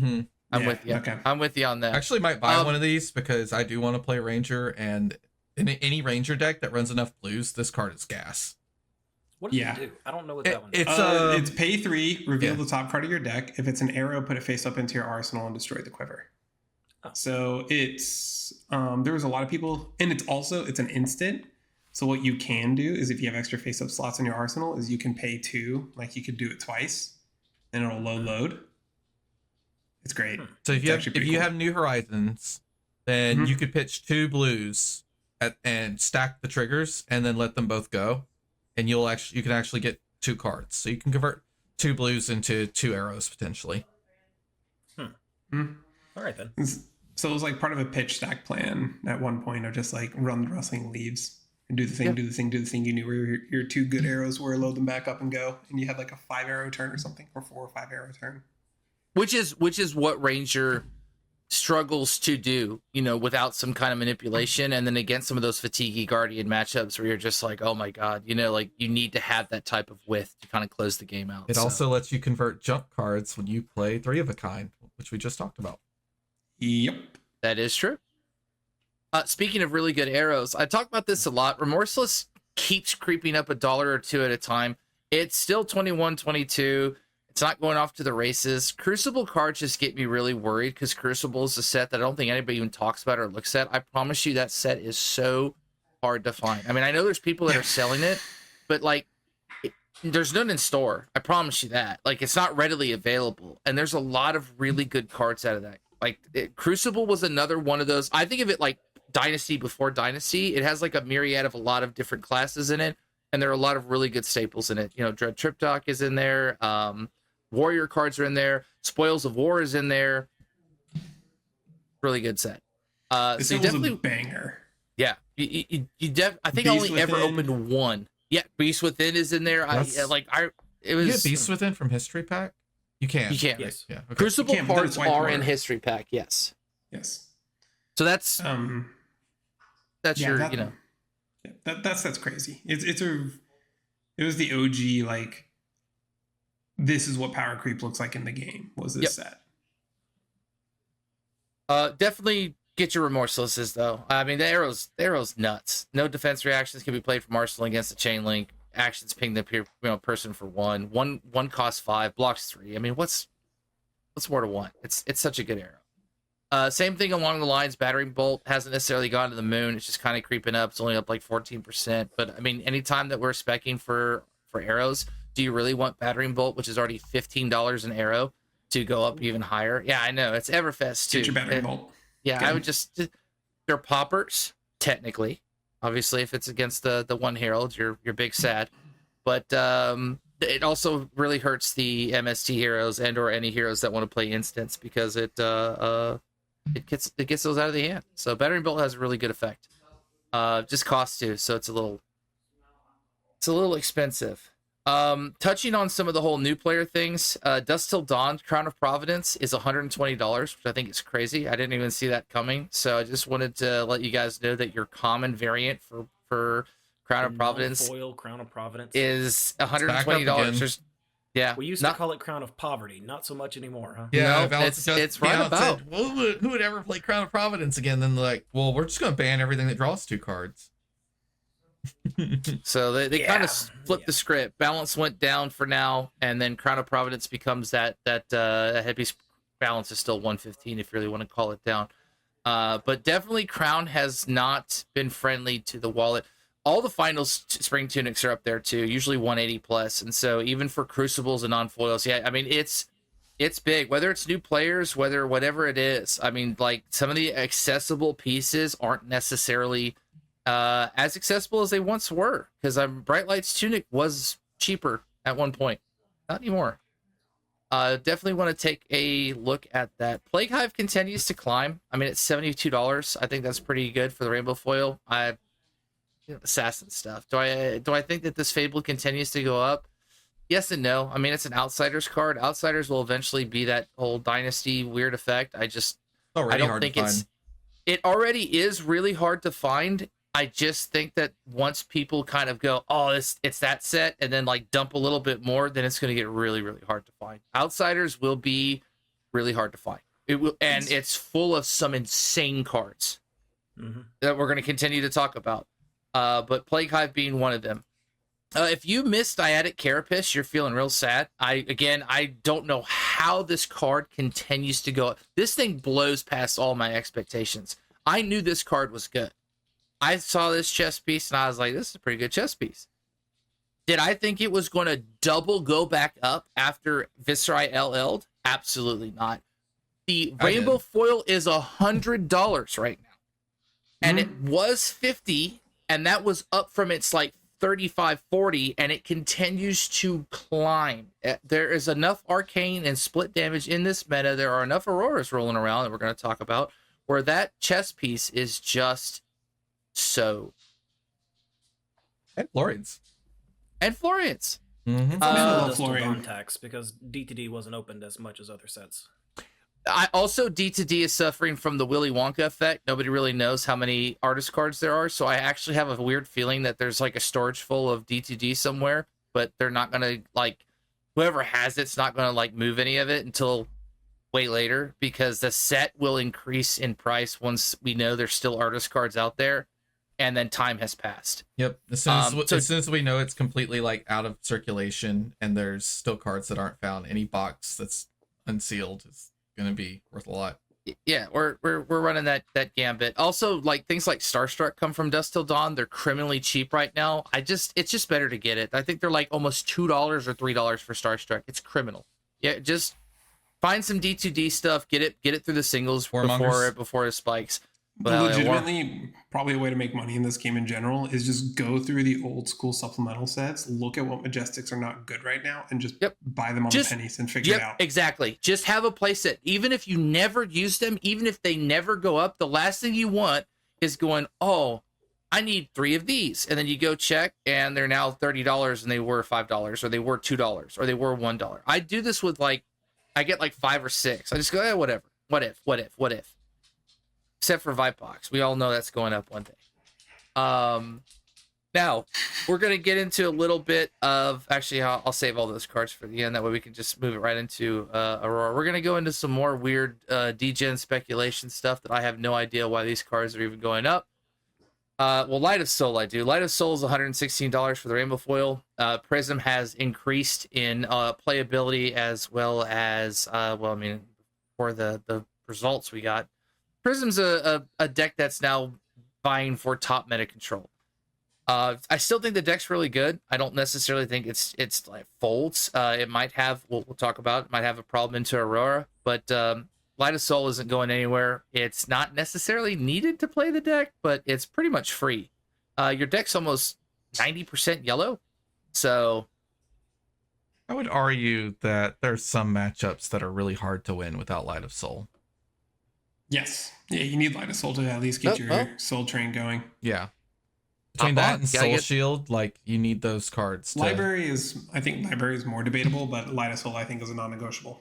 I'm with you. Okay. I'm with you on that. I actually might buy one of these because I do want to play Ranger, and in any Ranger deck that runs enough blues, this card is gas. What does it do? I don't know what that one is. It's pay 3, reveal the top card of your deck. If it's an arrow, put it face up into your arsenal and destroy the quiver. Oh. So it's there was a lot of people, and it's an instant. So what you can do is if you have extra face up slots in your arsenal, is you can pay 2, like you could do it twice, and it'll load. It's great. So if you have New Horizons, then you could pitch 2 blues and stack the triggers, and then let them both go, and you can actually get 2 cards. So you can convert 2 blues into 2 arrows potentially. All right then. So it was like part of a pitch stack plan at one point of just like run the Rustling Leaves and do the thing, do the thing, do the thing. You knew where your 2 good arrows were, load them back up and go, and you had like a 5 arrow turn or something, or 4 or 5 arrow turn. Which is what Ranger struggles to do, without some kind of manipulation, and then against some of those fatiguey Guardian matchups where you're just like, oh my god, like you need to have that type of width to kind of close the game out. It also lets you convert jump cards when you play 3 of a kind, which we just talked about. Yep, that is true. Speaking of really good arrows, I talk about this a lot. Remorseless keeps creeping up $1 or $2 at a time. It's still 21, 22. It's not going off to the races. Crucible cards just get me really worried because Crucible is a set that I don't think anybody even talks about or looks at. I promise you that set is so hard to find. I mean, I know there's people that are selling it, but there's none in store. I promise you that. It's not readily available. And there's a lot of really good cards out of that. Crucible was another one of those. I think of it like Dynasty before Dynasty. It has like a myriad of a lot of different classes in it. And there are a lot of really good staples in it. Dread Triptych is in there. Warrior cards are in there. Spoils of War is in there. Really good set. This so was definitely a banger. Yeah, I think I only ever opened one. Yeah, Beast Within is in there. It was. You get Beast Within from History Pack. You can. Yes. Yeah. Okay. Crucible cards are in History Pack. Yes. So that's that's crazy. It was the OG this is what power creep looks like in the game. Was this set? Definitely get your remorselesses though. I mean the arrow's nuts. No defense reactions can be played from arsenal against the chain link. Actions ping the person for 1. One costs 5, blocks 3. I mean what's more to want? It's such a good arrow. Same thing along the lines. Battering bolt hasn't necessarily gone to the moon. It's just kind of creeping up. It's only up like 14%. But I mean, anytime that we're speccing for arrows, do you really want battering bolt, which is already $15 an arrow, to go up even higher? Yeah, I know. It's Everfest too. Get your battering bolt. Yeah, I would just. They're poppers technically. Obviously, if it's against the one herald, you're big sad. but it also really hurts the MST heroes and or any heroes that want to play instants because it gets those out of the hand. So Battering Bolt has a really good effect. Just costs too, so it's a little expensive. Touching on some of the whole new player things, Dusk Till Dawn Crown of Providence is $120, which I think is crazy. I didn't even see that coming, so I just wanted to let you guys know that your common variant for Crown of Providence foil Crown of Providence is $120. Yeah, we used to call it Crown of Poverty, not so much anymore, huh? Yeah, no, it's right about. Said, well, who would ever play Crown of Providence again? Then like, well, we're just gonna ban everything that draws 2 cards. So they kind of flipped the script. Balance went down for now, and then Crown of Providence becomes that headpiece. Balance is still 115 if you really want to call it down. But definitely Crown has not been friendly to the wallet. All the finals spring tunics are up there too, usually 180 plus, and so even for crucibles and non-foils, yeah, I mean it's big. Whether it's new players, whatever it is, I mean, like some of the accessible pieces aren't necessarily as accessible as they once were, because Bright Light's tunic was cheaper at one point, not anymore. Definitely want to take a look at that. Plague Hive continues to climb. I mean, it's $72. I think that's pretty good for the rainbow foil. Assassin stuff. Do I think that this Fable continues to go up? Yes and no. I mean, it's an Outsiders card. Outsiders will eventually be that whole Dynasty weird effect. I don't think it already is really hard to find. I just think that once people kind of go, oh, it's that set, and then like dump a little bit more, then it's going to get really, really hard to find. Outsiders will be really hard to find. It will, and it's full of some insane cards that we're going to continue to talk about. But Plague Hive being one of them. If you missed Dyadic Carapace, you're feeling real sad. I don't know how this card continues to go up. This thing blows past all my expectations. I knew this card was good. I saw this chess piece and I was like, this is a pretty good chess piece. Did I think it was going to double go back up after Viserai LL'd? Absolutely not. The rainbow foil is $100 right now. And it was $50, and that was up from its like 35, 40, and it continues to climb. There is enough arcane and split damage in this meta. There are enough Auroras rolling around that we're going to talk about where that chess piece is just so. And Florians. I love Florian tax because DTD wasn't opened as much as other sets. I also D2D is suffering from the Willy Wonka effect. Nobody really knows how many artist cards there are, so I actually have a weird feeling that there's like a storage full of D2D somewhere, but they're not gonna like whoever has it's not gonna like move any of it until way later because the set will increase in price once we know there's still artist cards out there, and then time has passed. Yep. As soon as we know it's completely like out of circulation and there's still cards that aren't found, any box that's unsealed is gonna be worth a lot. Yeah, we're running that gambit. Also, like things like Starstruck come from Dusk Till Dawn. They're criminally cheap right now. It's just better to get it. I think they're like almost $2 or $3 for Starstruck. It's criminal. Yeah, just find some D2D stuff. Get it through the singles before it spikes. But legitimately, probably a way to make money in this game in general is just go through the old school supplemental sets, look at what Majestics are not good right now, and just buy them on the pennies and figure it out. Exactly. Just have a playset. Even if you never use them, even if they never go up, the last thing you want is going, oh, I need 3 of these. And then you go check, and they're now $30, and they were $5, or they were $2, or they were $1. I do this with, like, I get like 5 or 6. I just go, whatever. What if? Except for Vipox. We all know that's going up one day. Now, we're going to get into a little bit of... Actually, I'll save all those cards for the end. That way we can just move it right into Aurora. We're going to go into some more weird degen speculation stuff that I have no idea why these cards are even going up. Well, Light of Soul I do. Light of Soul is $116 for the Rainbow Foil. Prism has increased in playability as well as... for the results we got. Prism's a deck that's now vying for top meta control. I still think the deck's really good. I don't necessarily think it's like folds. It might have, we'll talk about, it might have a problem into Aurora, but Light of Soul isn't going anywhere. It's not necessarily needed to play the deck, but it's pretty much free. Your deck's almost 90% yellow. So I would argue that there's some matchups that are really hard to win without Light of Soul. Yes. Yeah, you need Light of Soul to at least get your soul train going. Yeah. Between that and Soul Shield, like, you need those cards. Library is more debatable, but Light of Soul I think is a non-negotiable.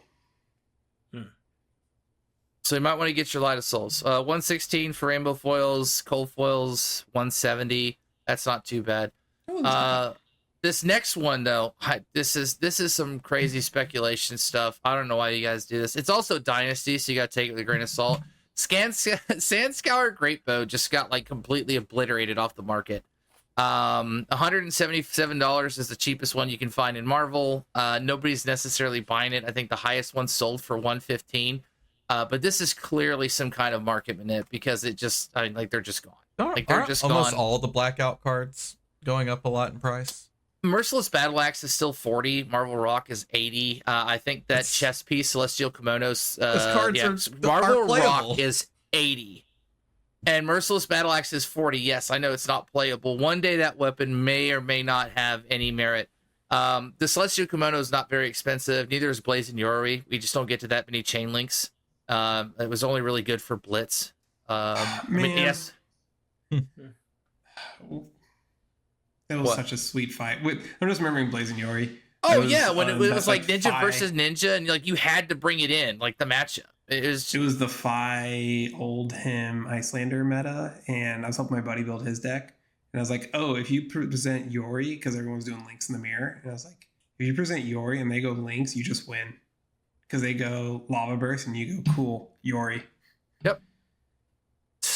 So you might want to get your Light of Souls. 116 for rainbow foils, cold foils, 170. That's not too bad. This next one though, this is some crazy speculation stuff. I don't know why you guys do this. It's also Dynasty, so you got to take it with a grain of salt. Sandscour Greatbow just got like completely obliterated off the market. $177 is the cheapest one you can find in Marvel. Nobody's necessarily buying it. I think the highest one sold for $115. But this is clearly some kind of market manip because it just, I mean, like they're just gone. Like they're just almost gone. All the blackout cards going up a lot in price. Merciless Battle Axe is still 40. Marvel Rock is 80. I think that chess piece, Celestial Kimonos, Marvel Rock is 80. And Merciless Battle Axe is 40. Yes, I know it's not playable. One day that weapon may or may not have any merit. The Celestial Kimono is not very expensive. Neither is Blazing Yori. We just don't get to that many chain links. It was only really good for Blitz. I mean, yes. It was such a sweet fight. I'm just remembering Blazing Yori. Oh yeah, when it was like Ninja versus Ninja, and like you had to bring it in, like the matchup. It was the Fi old him Icelander meta, and I was helping my buddy build his deck, and I was like, oh, if you present Yori, because everyone's doing links in the mirror, and I was like, if you present Yori and they go links, you just win, because they go Lava Burst and you go cool Yori. Yep.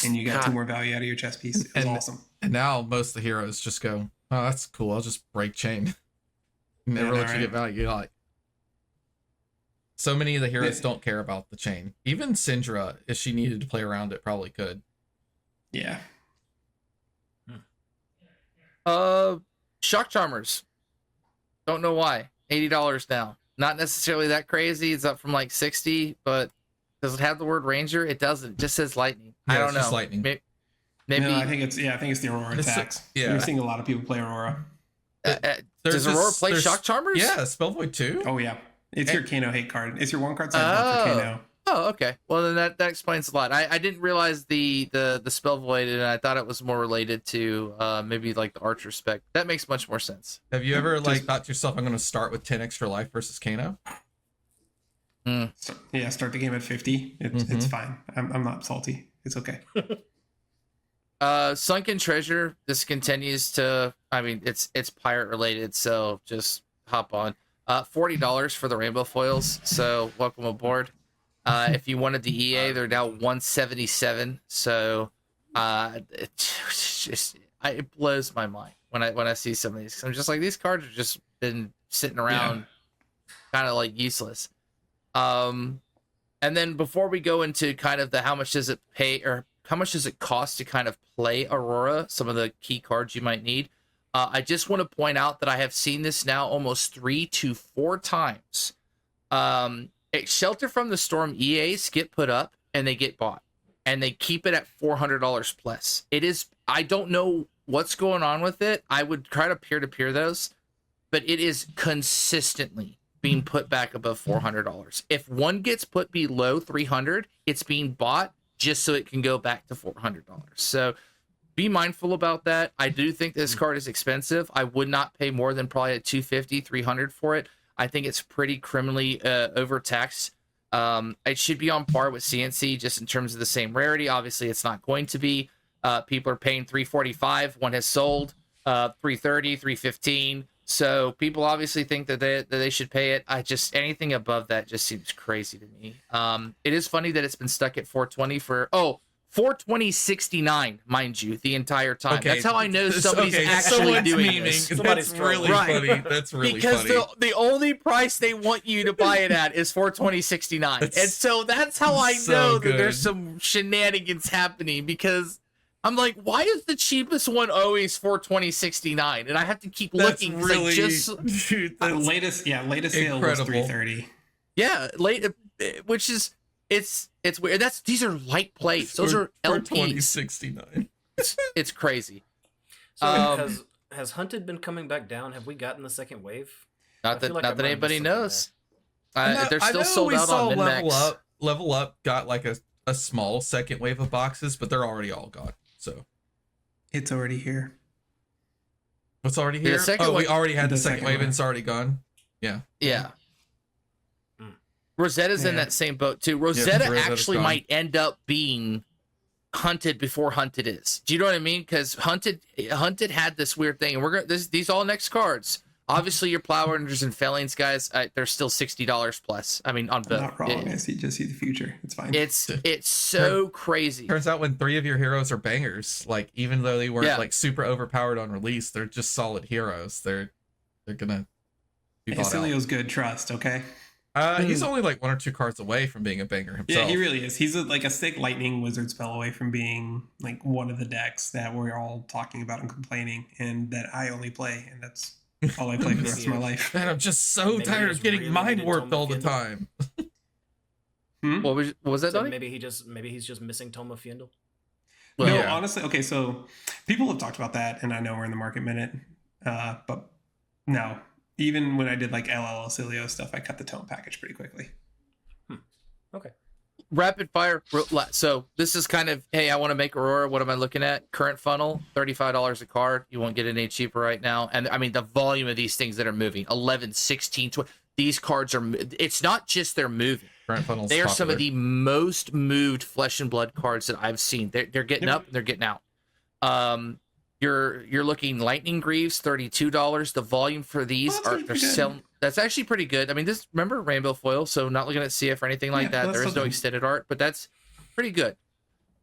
And you got 2 more value out of your chess piece. It was awesome. And now most of the heroes just go, oh, that's cool. I'll just break chain. Never let you get value. Like, so many of the heroes don't care about the chain. Even Syndra, if she needed to play around it, probably could. Yeah. Shock Charmers. Don't know why. $80 now. Not necessarily that crazy. It's up from like 60, but does it have the word Ranger? It doesn't. It just says Lightning. Yeah, I don't know. Just Lightning. Maybe. No, I think it's the Aurora attacks. You're seeing a lot of people play Aurora. Does Aurora play Shock Charmers? Yeah, Spellvoid too. Oh yeah, it's your Kano hate card. It's your 1 card side for Kano. Oh, okay. Well, then that explains a lot. I didn't realize the spell void, and I thought it was more related to maybe like the Archer spec. That makes much more sense. Have you ever thought to yourself, I'm going to start with 10 extra life versus Kano? So, yeah, start the game at 50. It's fine. I'm not salty. It's okay. Sunken Treasure. This continues to. I mean, it's pirate related, so just hop on. $40 for the rainbow foils. So welcome aboard. If you wanted the EA, they're now $177. So it blows my mind when I see some of these. I'm just like, these cards have just been sitting around, kind of like useless. And then before we go into kind of the how much does it pay or how much does it cost to kind of play Aurora, some of the key cards you might need. I just want to point out that I have seen this now almost 3 to 4 times. Shelter from the Storm EAs get put up and they get bought and they keep it at $400 plus. It is, I don't know what's going on with it. I would try to peer those, but it is consistently being put back above $400. If one gets put below 300, it's being bought just so it can go back to $400. So be mindful about that. I do think this card is expensive. I would not pay more than probably at $250, $300 for it. I think it's pretty criminally overtaxed. It should be on par with CNC just in terms of the same rarity. Obviously, it's not going to be. People are paying $345. One has sold $330, $315. So people obviously think that they should pay it. Anything above that just seems crazy to me. It is funny that it's been stuck at $420 for $420.69, mind you, the entire time. Okay. That's how I know somebody's actually doing this. That's really funny. That's really because funny. The only price they want you to buy it at is $420.69, and so that's how I know that there's some shenanigans happening. Because I'm like, why is the cheapest one always $420.69? And I have to keep looking. Really, dude, the latest sale was $330. Yeah, which is. It's weird. These are light plates. Those are LPs. $420.69. It's crazy. So has Hunted been coming back down? Have we gotten the second wave? Not I feel that like I not that might have anybody missed something knows. They're I still know sold we out saw on Min-Max. Level Up got like a small second wave of boxes, but they're already all gone. So It's already here. what's already The here? second Oh, we one- already had the the second second wave one. and it's already gone. Yeah. Yeah. Mm. Rosetta's in Yeah. that same boat too. Rosetta Rosetta's actually gone. might end up being Hunted before Hunted is. Do you know what I mean? Because Hunted had this weird thing, and we're gonna these all next cards. Obviously, your Plowrunners and Fellings guys, they're still $60 plus. I mean, on I'm both. not wrong. I just see the future. It's fine. It's so crazy. Turns out when 3 of your heroes are bangers, like even though they weren't Yeah. like super overpowered on release, they're just solid heroes. They're gonna be bought out. Acilio's good. Trust. Okay. He's only like 1 or 2 cards away from being a banger himself. Yeah, he really is. He's like a sick lightning wizard spell away from being like one of the decks that we're all talking about and complaining, and that I only play, and that's all I play for the rest of my life. Man, I'm just so Maybe tired he's of getting really mind into warped all the Tomofiendo. time. What was that, So Donnie? maybe he's just missing Toma Fiendel. Well, No, yeah. honestly, okay. So people have talked about that, and I know we're in the market minute, but no. Even when I did like LL Acilio stuff, I cut the tone package pretty quickly. Okay. Rapid fire. So this is kind of, hey, I want to make Aurora. What am I looking at? Current funnel, $35 a card. You won't get any cheaper right now. And I mean, the volume of these things that are moving, 11, 16, 20. These cards are, it's not just they're moving. Grant Funnel's They are some of popular. the most moved Flesh and Blood cards that I've seen. They're getting up and they're getting out. You're looking Lightning Greaves, $32. The volume for these Well, that's are pretty they're good. selling. That's actually pretty good. I mean, this remember Rainbow Foil, so not looking at CF or anything like Yeah, that. that's There is no something. extended art, but that's pretty good.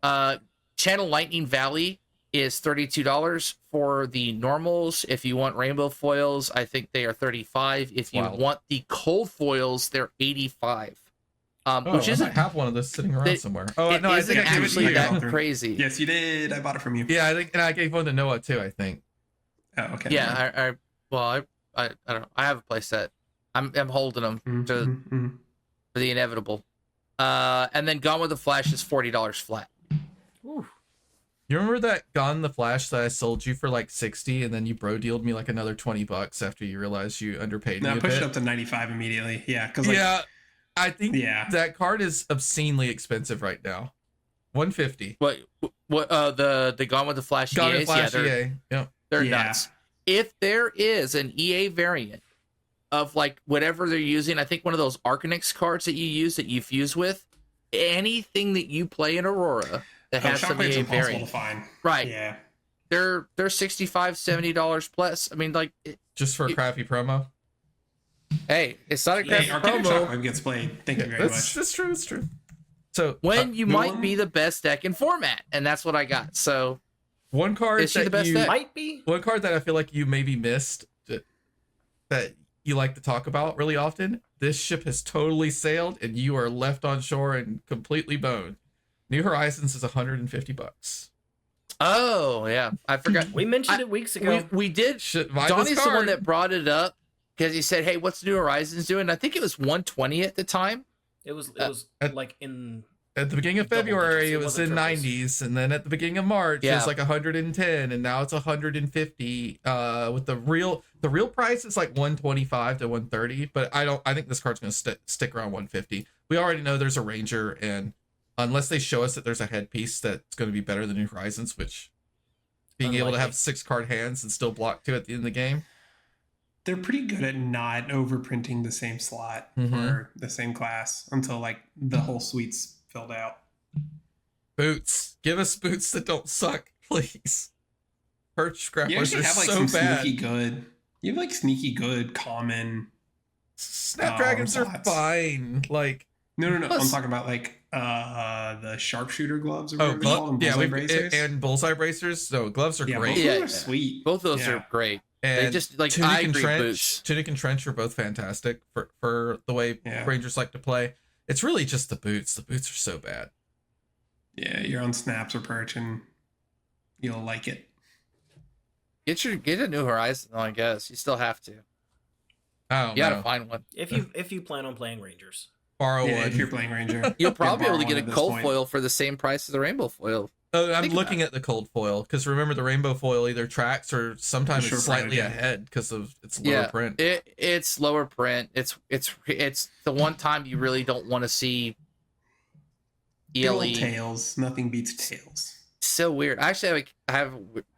Channel Lightning Valley is $32 for the normals. If you want rainbow foils, I think they are $35. If you Wow. want the cold foils, they're $85. Oh, Which I isn't might have one of those sitting around it- somewhere. Oh, it no, I isn't think I gave it to actually you. that Yeah. crazy. Yes, you did. I bought it from you. Yeah, I think, and I gave one to Noah too. I think. Oh, okay. Yeah, I don't know. I have a playset. I'm holding them Mm-hmm. for the inevitable. And then Gone with the Flash is $40 flat. Ooh. You remember that Gone in the Flash that I sold you for like 60, and then you bro dealed me like another $20 after you realized you underpaid No, me a push bit? it up to 95 immediately. Yeah, because like, Yeah, I think Yeah. that card is obscenely expensive right now. 150. What the Gone with the Flash Gone in EAs? Flash Yeah, EA. Yep. they're Yeah. nuts. If there is an EA variant of like whatever they're using, I think one of those Arcanix cards that you use that you fuse with, anything that you play in Aurora that has some Shockwave's EA impossible to variant, find. right? Yeah. They're $65, $70 plus. I mean, like, Just for a crappy promo. hey, it's not a Hey, crap Arcanic promo. Shockwave gets played. Thank you very That's much. true. It's true. So When you no might one- be the best deck in format, and that's what I got. So one card Is she the that best you deck? Might be. one card that I feel like you maybe missed that you like to talk about really often. This ship has totally sailed, and you are left on shore and completely boned. New Horizons is $150. oh yeah, I forgot. We mentioned it weeks ago. We did. Shit, buy Donnie's this the one card. that brought it up because he said, "Hey, what's New Horizons doing?" I think it was 120 at the time. It was at- like in At the beginning of Double February, digits. It it was wasn't in triples. 90s, and then at the beginning of March, it Yeah. was like 110, and now it's 150. With the real price is like 125 to 130, but I think this card's gonna stick around 150. We already know there's a Ranger, and unless they show us that there's a headpiece that's going to be better than New Horizons, which being able to have Unlikely. 6-card hands and still block 2 at the end of the game. They're pretty good at not overprinting the same slot Mhm. for the same class until like the whole suite's filled out. Boots, give us boots that don't suck, please. Perch You grapplers actually are have like so some bad. sneaky good. You have like sneaky good common. Snapdragons are slots. fine. Like, No. I'm Plus- talking about like the sharpshooter gloves or oh, whatever they're called, and yeah, bullseye we bracers. and bullseye bracers. So gloves are yeah, great. both of Yeah, them yeah. are sweet. Both of those Yeah. are great. And They just like Tunic I and agree. Trench, Boots. Tunic and Trench are both fantastic for the way Yeah. Rangers like to play. It's really just the boots. The boots are so bad. Yeah, you're on snaps or perch, and you'll like it. Get a New Horizon. I guess you still have to. I don't You gotta know. find one. if you plan on playing Rangers. Borrow Yeah, one. if you're playing Ranger, You'll probably be able to borrow get one a at this cold point. foil for the same price as the rainbow foil. Oh, I'm Think looking about at the cold foil because remember the rainbow foil either tracks or sometimes Sure, it's slightly print, yeah. ahead because of its lower print. It's lower print. It's the one time you really don't want to see Big old ELE. tails. Nothing beats tails. So weird. Actually, I have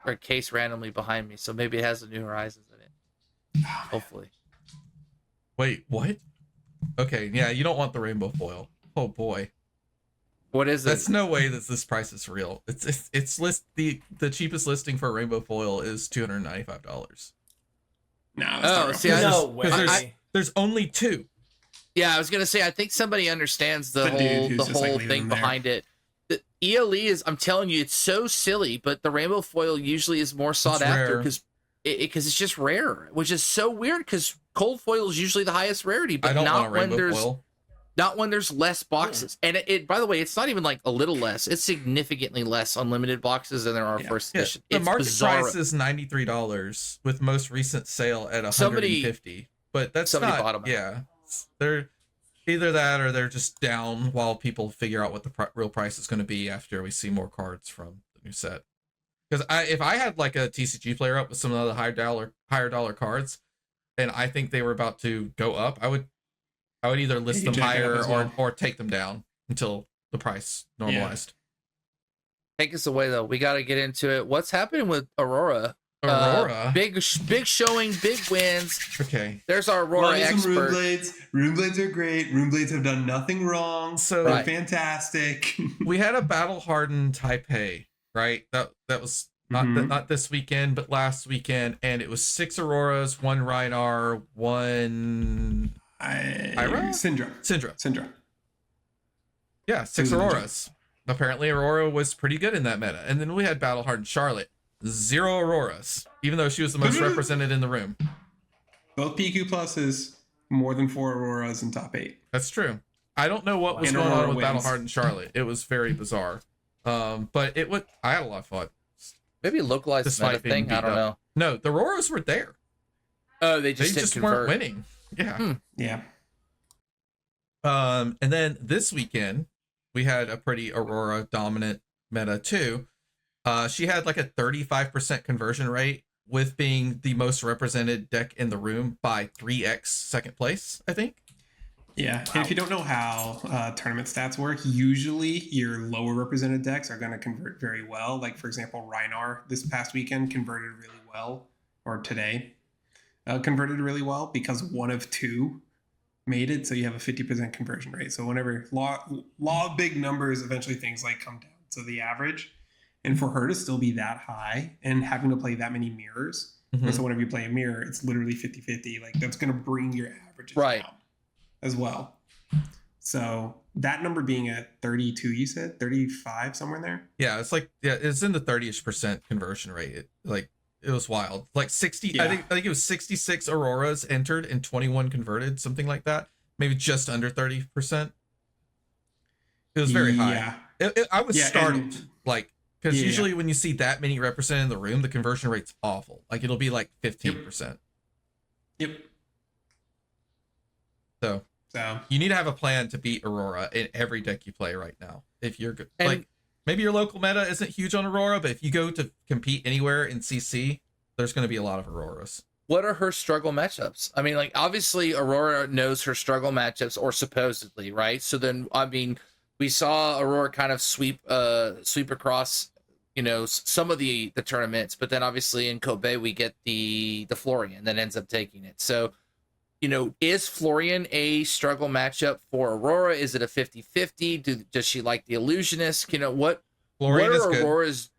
a case randomly behind me, so maybe it has the New Horizons in it. Hopefully. Wait, what? Okay, yeah, you don't want the rainbow foil. Oh boy. What is That's it? no way that this price is real. It's the cheapest listing for a rainbow foil is $295. No, that's not real. see, No way. There's only 2. Yeah, I was gonna say I think somebody understands the The dude whole who's just, like, leaving thing them there. behind it. The ELE is, I'm telling you, it's so silly, but the rainbow foil usually is more sought after rare. because it's just rare, which is so weird because cold foil is usually the highest rarity, I but don't want not a when rainbow there's foil. not when there's less boxes. And it by the way, it's not even like a little less; it's significantly less unlimited boxes than there are Yeah. first Yeah, edition. the It's market bizarre. price is $93 with most recent sale at $150. But that's somebody not. bought 'em. Yeah, they're either that or they're just down while people figure out what the real price is going to be after we see more cards from the new set. Because if I had like a TCG player up with some of the higher dollar cards, and I think they were about to go up, I would either list you them jack it up higher as well. or take them down until the price normalized. Take us away though. We got to get into it. What's happening with Aurora? Aurora. Big showing, big wins. Okay. There's our Aurora Love me some Rune expert. Blades. Rune Blades are great. Rune Blades have done nothing wrong. So They're Right. fantastic. we had a battle hardened Taipei, right? That was not Mhm. not this weekend, but last weekend, and it was 6 Auroras, 1 Rhinar, 1 Ira? Syndra. Syndra. Yeah, 6 It was a Auroras. Apparently, Aurora was pretty good in that meta, and then we had battle hardened Charlotte, 0 Auroras, even though she was the most represented in the room. Both PQ pluses, more than 4 Auroras in top 8. That's true. I don't know what was And going Aurora on with wins. battle hardened Charlotte. It was very bizarre. But I had a lot of fun. Maybe a localized Despite meta being thing. I beat don't up. know. No, the Auroras were there. Oh, they They just just didn't weren't convert. winning. Yeah. Yeah. And then this weekend we had a pretty Aurora dominant meta too. She had like a 35% conversion rate with being the most represented deck in the room by 3x second place, I think. Yeah, and if you don't know how tournament stats work, usually your lower represented decks are going to convert very well. Like, for example, Rhinar this past weekend converted really well, or today converted really well because 1 of 2 made it, so you have a 50% conversion rate. So whenever law of big numbers, eventually things like come down to the average. And for her to still be that high and having to play that many mirrors, Mhm. so whenever you play a mirror, it's literally 50-50. Like, that's going to bring your averages Right. down as well. So that number being at 32, you said 35, somewhere in there. Yeah, it's in the 30ish% conversion rate. It was wild. Like 60, Yeah. I think it was 66 Auroras entered and 21 converted, something like that. Maybe just under 30%. It was very high. Yeah. I was Yeah, startled, and- because Yeah. usually when you see that many represented in the room, the conversion rate's awful. Like it'll be like 15%. Yep. So So you need to have a plan to beat Aurora in every deck you play right now. If you're good, And- like maybe your local meta isn't huge on Aurora, but if you go to compete anywhere in CC, there's going to be a lot of Auroras. What are her struggle matchups? I mean, like obviously Aurora knows her struggle matchups, or supposedly, right? So then, I mean, we saw Aurora kind of sweep across, some of the tournaments, but then obviously in Kobe we get the Florian that ends up taking it. So, is Florian a struggle matchup for Aurora? Is it a 50-50? Does she like the illusionist? What Florian are is good. Aurora's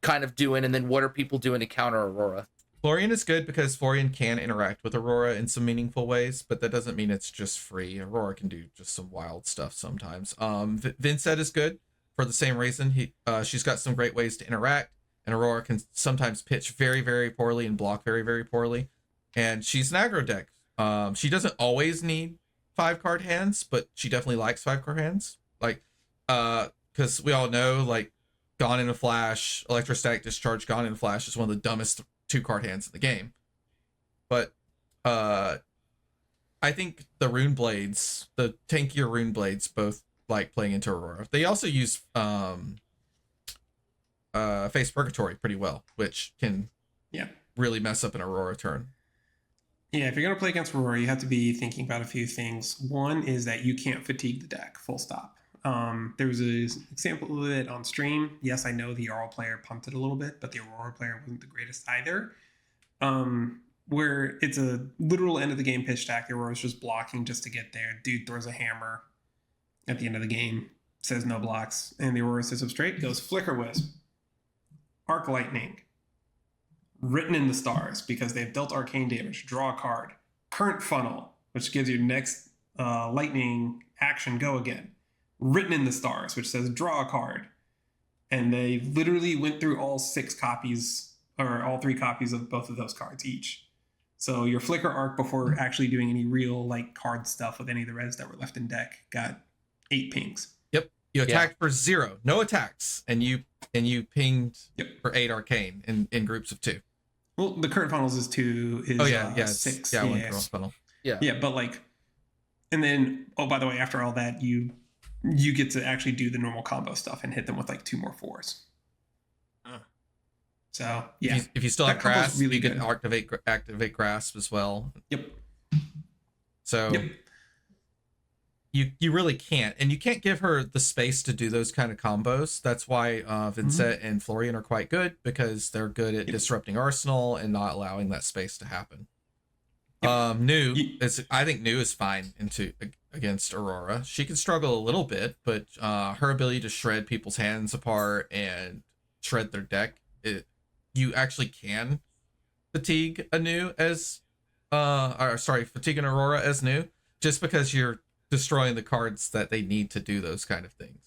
kind of doing, and then what are people doing to counter Aurora? Florian is good because Florian can interact with Aurora in some meaningful ways, but that doesn't mean it's just free. Aurora can do just some wild stuff sometimes. Vincent is good for the same reason. She's got some great ways to interact, and Aurora can sometimes pitch very, very poorly and block very, very poorly. And she's an aggro deck. She doesn't always need 5-card hands, but she definitely likes 5-card hands. Because we all know, like, Gone in a Flash, Electrostatic Discharge, Gone in a Flash is one of the dumbest 2-card hands in the game. But I think the Rune Blades, the tankier Rune Blades, both like playing into Aurora. They also use face Purgatory pretty well, which can Yeah. really mess up an Aurora turn. Yeah, if you're going to play against Aurora, you have to be thinking about a few things. One is that you can't fatigue the deck, full stop. There was an example of it on stream. Yes, I know the Jarl player pumped it a little bit, but the Aurora player wasn't the greatest either. Where it's a literal end of the game pitch stack. The Aurora's just blocking just to get there. Dude throws a hammer at the end of the game, says no blocks, and the Aurora sits up straight, goes Flicker Wisp, Arc Lightning, Written in the Stars because they've dealt arcane damage, draw a card, Current Funnel, which gives you next lightning action, go again, Written in the Stars, which says draw a card. And they literally went through all 6 copies, or all 3 copies of both of those cards each. So your Flicker Arc, before actually doing any real like card stuff with any of the res that were left in deck, got 8 pings. Yep. You attacked for 0, no attacks, and you pinged for 8 arcane in groups of 2. Well, the current funnels is 2 is 6. Yeah, one current funnel. Yeah, but like, and then by the way, after all that, you get to actually do the normal combo stuff and hit them with like 2 more 4s. So yeah, if you still have grasp, really you good. can activate grasp as well. Yep. So you really can't, and you can't give her the space to do those kind of combos. That's why Vincent and Florian are quite good, because they're good at disrupting Arsenal and not allowing that space to happen. I think New is fine against Aurora. She can struggle a little bit, but her ability to shred people's hands apart and shred their deck, you actually can fatigue a New as fatigue an Aurora as New, just because you're destroying the cards that they need to do those kind of things.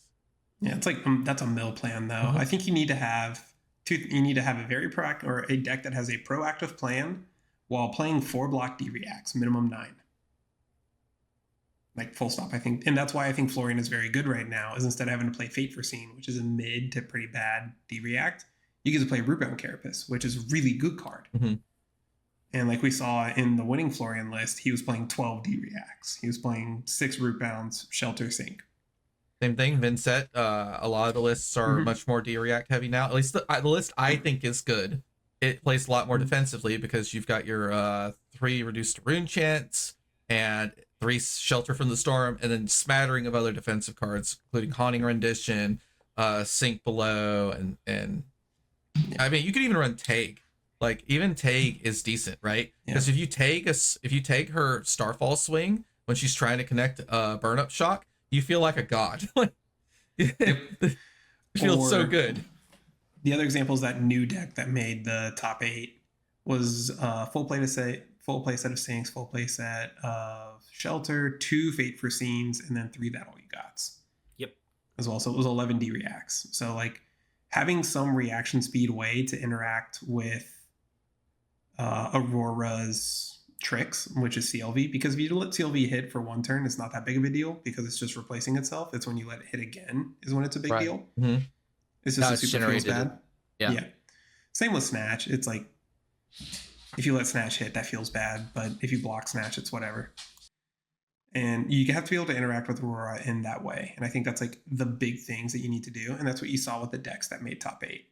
Yeah, it's like that's a mill plan though. I think you need to have a very proactive, or a deck that has a proactive plan while playing 4 block D reacts, minimum 9. Like full stop, I think. And that's why I think Florian is very good right now, is instead of having to play Fate Foreseen, which is a mid to pretty bad D react, you get to play Rootbound Carapace, which is a really good card. And like we saw in the winning Florian list, he was playing 12 D reacts. He was playing 6 Rootbounds, Shelter, Sink. Same thing, Vincent. A lot of the lists are much more D react heavy now. At least the list I think is good. It plays a lot more defensively because you've got your 3 reduced to rune chants and 3 shelter from the storm, and then smattering of other defensive cards, including Haunting Rendition, Sink Below, and I mean, you could even run Tag. Like even Tag is decent, right? Because if you take her Starfall swing when she's trying to connect Burn Up Shock, you feel like a god. It feels so good. The other example is that new deck that made the top 8 was full play set of Sinks, full play set of Shelter, 2 Fate Foreseens, and then 3 That All You Gots. Yep. As well, so it was 11 D reacts. So like having some reaction speed way to interact with Aurora's tricks, which is CLV, because if you let CLV hit for 1 turn, it's not that big of a deal because it's just replacing itself. It's when you let it hit again is when it's a big deal. It's just a super feels bad. Yeah. Same with Snatch. It's like if you let Snatch hit, that feels bad, but if you block Snatch, it's whatever. And you have to be able to interact with Aurora in that way. And I think that's like the big things that you need to do. And that's what you saw with the decks that made top 8.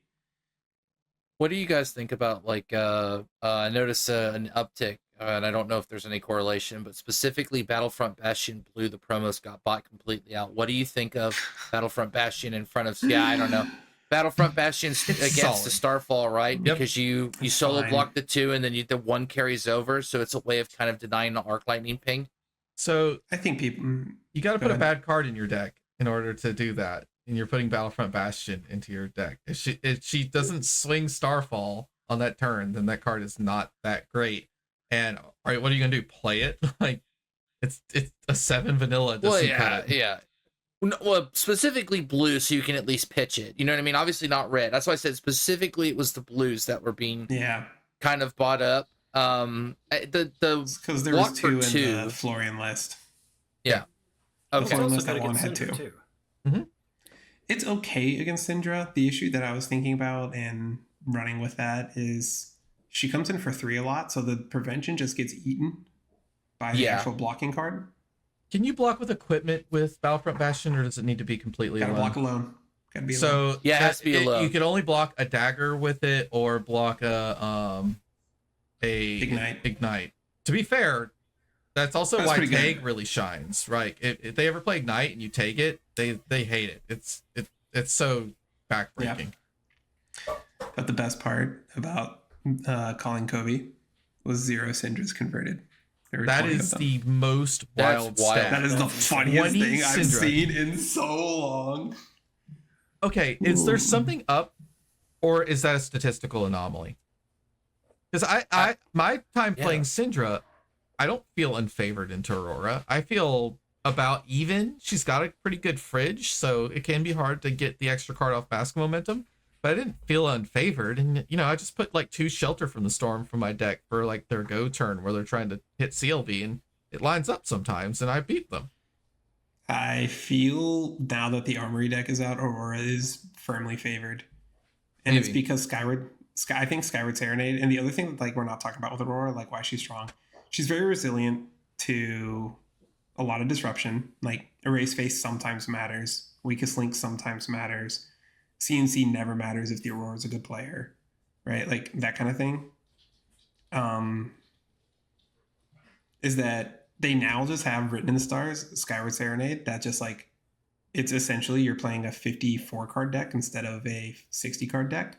What do you guys think about, like, I noticed an uptick, and I don't know if there's any correlation, but specifically Battlefront Bastion Blue, the promos got bought completely out. What do you think of Battlefront Bastion in front of, I don't know. Battlefront Bastion against the Starfall, right? Yep. Because you solo block the 2, and then the 1 carries over, so it's a way of kind of denying the Arc Lightning ping. So I think you got to put a bad card in your deck in order to do that. And you're putting Battlefront Bastion into your deck. If she doesn't swing Starfall on that turn, then that card is not that great. And all right, what are you gonna do? Play it? Like it's a 7 vanilla. Yeah. Well, specifically blue, so you can at least pitch it. You know what I mean? Obviously not red. That's why I said specifically it was the blues that were being kind of bought up. Because there was 2 in the Florian list. Yeah. Okay. The Florian list that one had 2. Too. It's okay against Syndra. The issue that I was thinking about and running with that is she comes in for 3 a lot, so the prevention just gets eaten by the actual blocking card. Can you block with equipment with Battlefront Bastion, or does it need to be completely Gotta alone? block alone. Gotta be low. So Yeah, it has to be low. You can only block a dagger with it or block a ignite. To be fair, that's also why Tag really shines, right? If they ever play Ignite and you take it, they hate it. It's so backbreaking. Yeah. But the best part about calling Kobe was 0 Syndras converted. That is the most wild stat. That is the funniest thing I've seen in so long. Okay, is there something up, or is that a statistical anomaly? Because my time playing Syndra, I don't feel unfavored into Aurora. I feel about even. She's got a pretty good fridge, so it can be hard to get the extra card off basket momentum. But I didn't feel unfavored, and I just put like 2 Shelter from the Storm from my deck for like their go turn where they're trying to hit CLV, and it lines up sometimes, and I beat them. I feel now that the Armory deck is out, Aurora is firmly favored, and it's because I think Skyward Serenade, and the other thing that like we're not talking about with Aurora, like why she's strong, she's very resilient to a lot of disruption. Like Erase Face sometimes matters, Weakest Link sometimes matters. CNC never matters if the Aurora's a good player, right? Like that kind of thing. Is that they now just have written in the stars Skyward Serenade that just like it's essentially you're playing a 54 card deck instead of a 60 card deck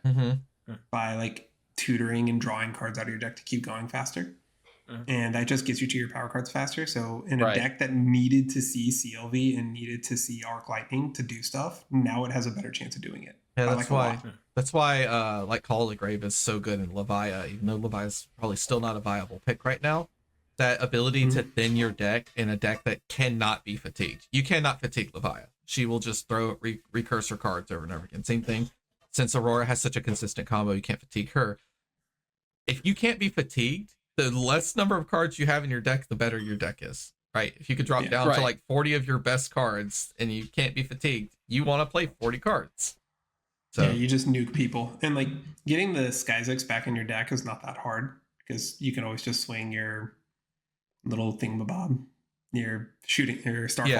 by like tutoring and drawing cards out of your deck to keep going faster. And that just gets you to your power cards faster. So in a deck that needed to see CLV and needed to see Arc Lightning to do stuff, now it has a better chance of doing it. Yeah, that's why like Call of the Grave is so good in Leviah, even though Leviah's probably still not a viable pick right now. That ability to thin your deck in a deck that cannot be fatigued. You cannot fatigue Leviah. She will just throw recursor cards over and over again. Same thing. Since Aurora has such a consistent combo, you can't fatigue her. If you can't be fatigued, the less number of cards you have in your deck, the better your deck is, right? If you could drop down to like 40 of your best cards and you can't be fatigued, you want to play 40 cards. So yeah, you just nuke people. And like getting the Skyzex back in your deck is not that hard because you can always just swing your little thingamabob, your shooting, your Starfall.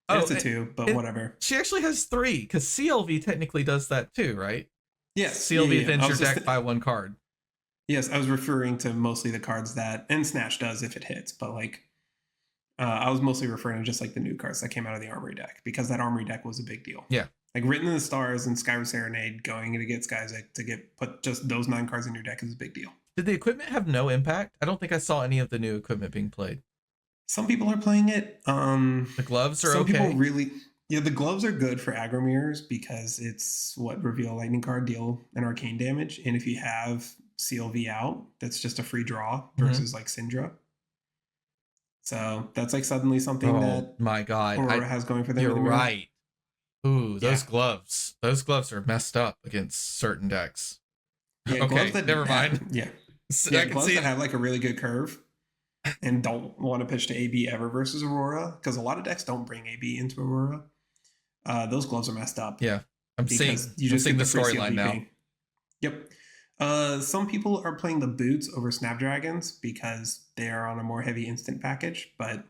Yeah. It's a 2, but whatever. She actually has 3 because CLV technically does that too, right? Yes. CLV thins your deck by 1 card. Yes, I was referring to mostly the cards that, and Snatch does if it hits, but like, I was mostly referring to just like the new cards that came out of the Armory deck because that Armory deck was a big deal. Yeah. Like Written in the Stars and Skyward Serenade going to get Skyzex to put just those 9 cards in your deck is a big deal. Did the equipment have no impact? I don't think I saw any of the new equipment being played. Some people are playing it. The gloves are some okay. People really, the gloves are good for aggro mirrors because it's what reveal a lightning card, deal an arcane damage, and if you have CLV out, that's just a free draw versus like Syndra. So that's like suddenly something that my God, Aurora has going for them. You're right. Ooh, those gloves. Those gloves are messed up against certain decks. Yeah, okay, never mind. Yeah. So yeah, gloves that have like a really good curve and don't want to pitch to AB ever versus Aurora, because a lot of decks don't bring AB into Aurora. Those gloves are messed up. Yeah. I'm seeing the storyline now. Yep. Some people are playing the boots over Snapdragons because they are on a more heavy instant package, but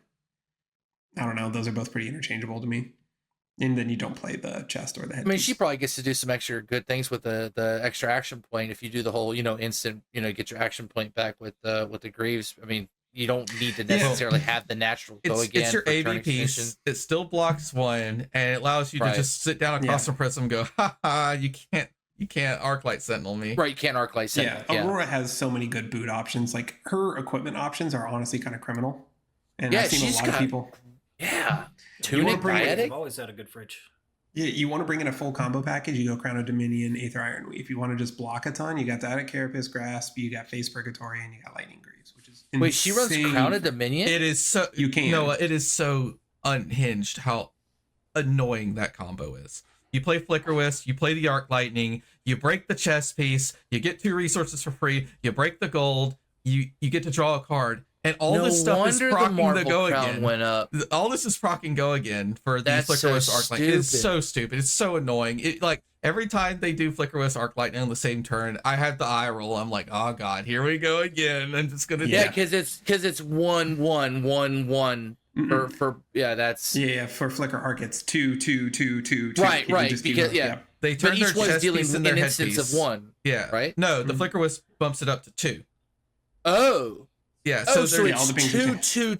I don't know. Those are both pretty interchangeable to me. And then you don't play the chest or the head. I mean, she probably gets to do some extra good things with the extra action point if you do the whole, instant, get your action point back with the Greaves. I mean, you don't need to necessarily have the natural go again. It's your AV piece. It still blocks 1 and it allows you to just sit down across the prism and go, ha, you can't Arclight Sentinel me. Right, you can't Arclight Sentinel. Yeah, Aurora has so many good boot options. Like her equipment options are honestly kind of criminal. And I've seen a lot of people. Yeah. Tunic, I've always had a good fridge. Yeah, you want to bring in a full combo package, you go Crown of Dominion, Aether Iron Weave. If you want to just block a ton, you got Static Carapace Grasp, you got Face Purgatory, and you got Lightning Greaves, which is insane. Wait, she runs Crown of Dominion? It is so you can. It is so unhinged how annoying that combo is. You play Flicker Wisp, you play the Arc Lightning, you break the chess piece, you get 2 resources for free, you break the gold, you get to draw a card. And all this stuff is procking the go again. Went up. All this is procking go again for the Flicker Wisp Arc Lightning. It's so stupid. It's so annoying. It like every time they do Flicker Wisp Arc Lightning on the same turn, I have the eye roll. I'm like, oh god, here we go again. I'm just gonna because it's 1-1-1-1 For that's Yeah, for Flicker Arc, it's 2, 2, 2, 2, 2. right, You right. just keep Because going. They but turn their each one's chest dealing piece in an their instance headpiece. of one. Yeah. Right? No, the Flicker Wisp bumps it up to 2. Oh. Yeah. So So all it's the pings are 2.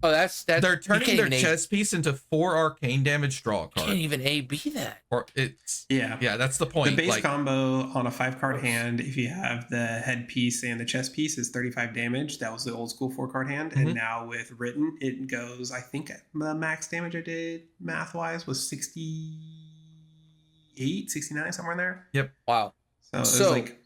Oh, that's they're you turning can't their even chest piece into 4 arcane damage draw You can't card. even AB that. Or it's Yeah. that's the The point. base Like, combo on a 5-card hand, if you have the headpiece and the chest piece, is 35 damage. That was the old school 4-card hand. Mhm. And now with Written, it goes, I think the max damage I did math-wise was 68, 69, somewhere in there. Yep. Wow. So it was like,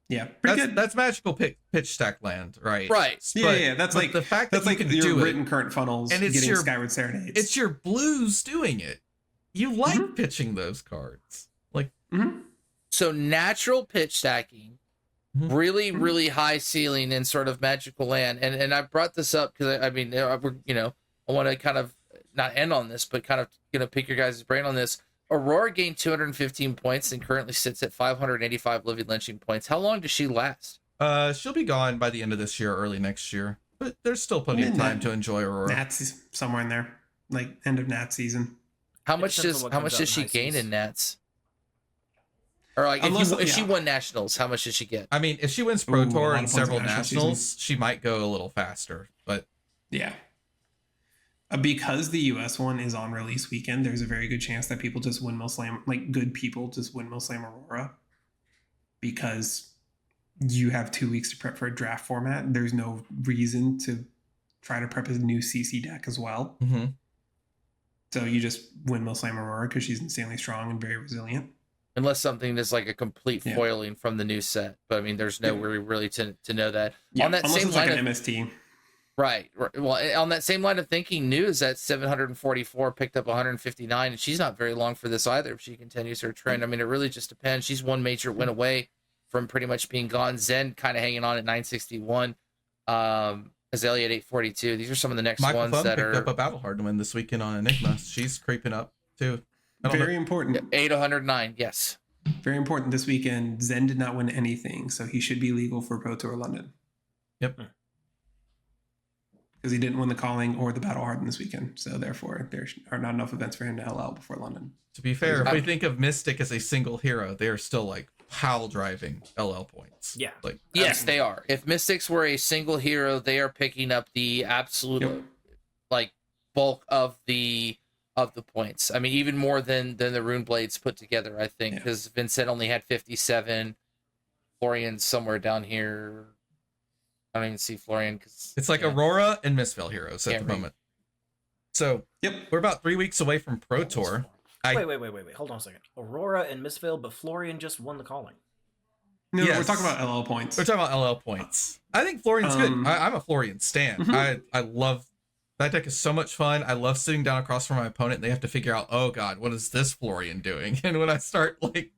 yeah, pretty good. That's magical pitch stack land, right? Right. Yeah, that's but like the fact that that's you like can your do Written it, current funnels and it's getting your- Skyward Serenades. it's your blues doing it. You like Mhm. pitching those cards. Like, So natural pitch stacking, Mhm. really, really high ceiling in sort of magical land. And I brought this up because I mean, I want to kind of not end on this, but kind of pick your guys' brain on this. Aurora gained 215 points and currently sits at 585 living lynching points. How long does she last? she'll be gone by the end of this year, early next year. But there's still plenty of time to enjoy Aurora. Nats somewhere in there, like end of Nat season. How It much depends on what comes out does in she high gain seas. in Nats? Or like if she won nationals, how much does she get? I mean, if she wins Pro Ooh, a Tour lot and of points several in national nationals, she might go a little faster. But Yeah. Because the US one is on release weekend, there's a very good chance that people just windmill slam, like good people just windmill slam Aurora. Because you have 2 weeks to prep for a draft format. There's no reason to try to prep a new CC deck as well. mhm. So you just windmill slam Aurora because she's insanely strong and very resilient. Unless something is like a complete Yeah. foiling from the new set. But I mean, there's no way really to know that. Yeah, On that unless same it's like line an of, MST. right. Well, on that same line of thinking, New is at 744, picked up 159, and she's not very long for this either if she continues her trend. I mean, it really just depends. She's one major win away from pretty much being gone. Zen kind of hanging on at 961. Azalea at 842. These are some of the next Michael ones Thumb that picked are up a battle hard win this weekend on Enigma. She's creeping up too. I don't Very know. important. 809. Yes. Very important this weekend. Zen did not win anything, so he should be legal for Pro Tour London. Yep. Because he didn't win the calling or the battle hardened this weekend. So therefore, there are not enough events for him to LL before London. To be fair, if we think of Mystic as a single hero, they are still like pile driving LL points. Yeah. Like, Yes, they are. If Mystics were a single hero, they are picking up the absolute Yep. like bulk of the points. I mean, even more than the Rune Blades put together, I think, Yeah. because Vincent only had 57. Florian's somewhere down here. I don't even see Florian because it's like Aurora and Mistvale heroes at Can't the read. moment. So Yep. we're about 3 weeks away from Pro Tour. Wait. Hold on a second. Aurora and Mistvale, but Florian just won the calling. No, Yes. we're talking about LL points. We're talking about LL points. I think Florian's good. I'm a Florian stan. Mhm. I love that deck is so much fun. I love sitting down across from my opponent and they have to figure out, oh god, what is this Florian doing? And when I start like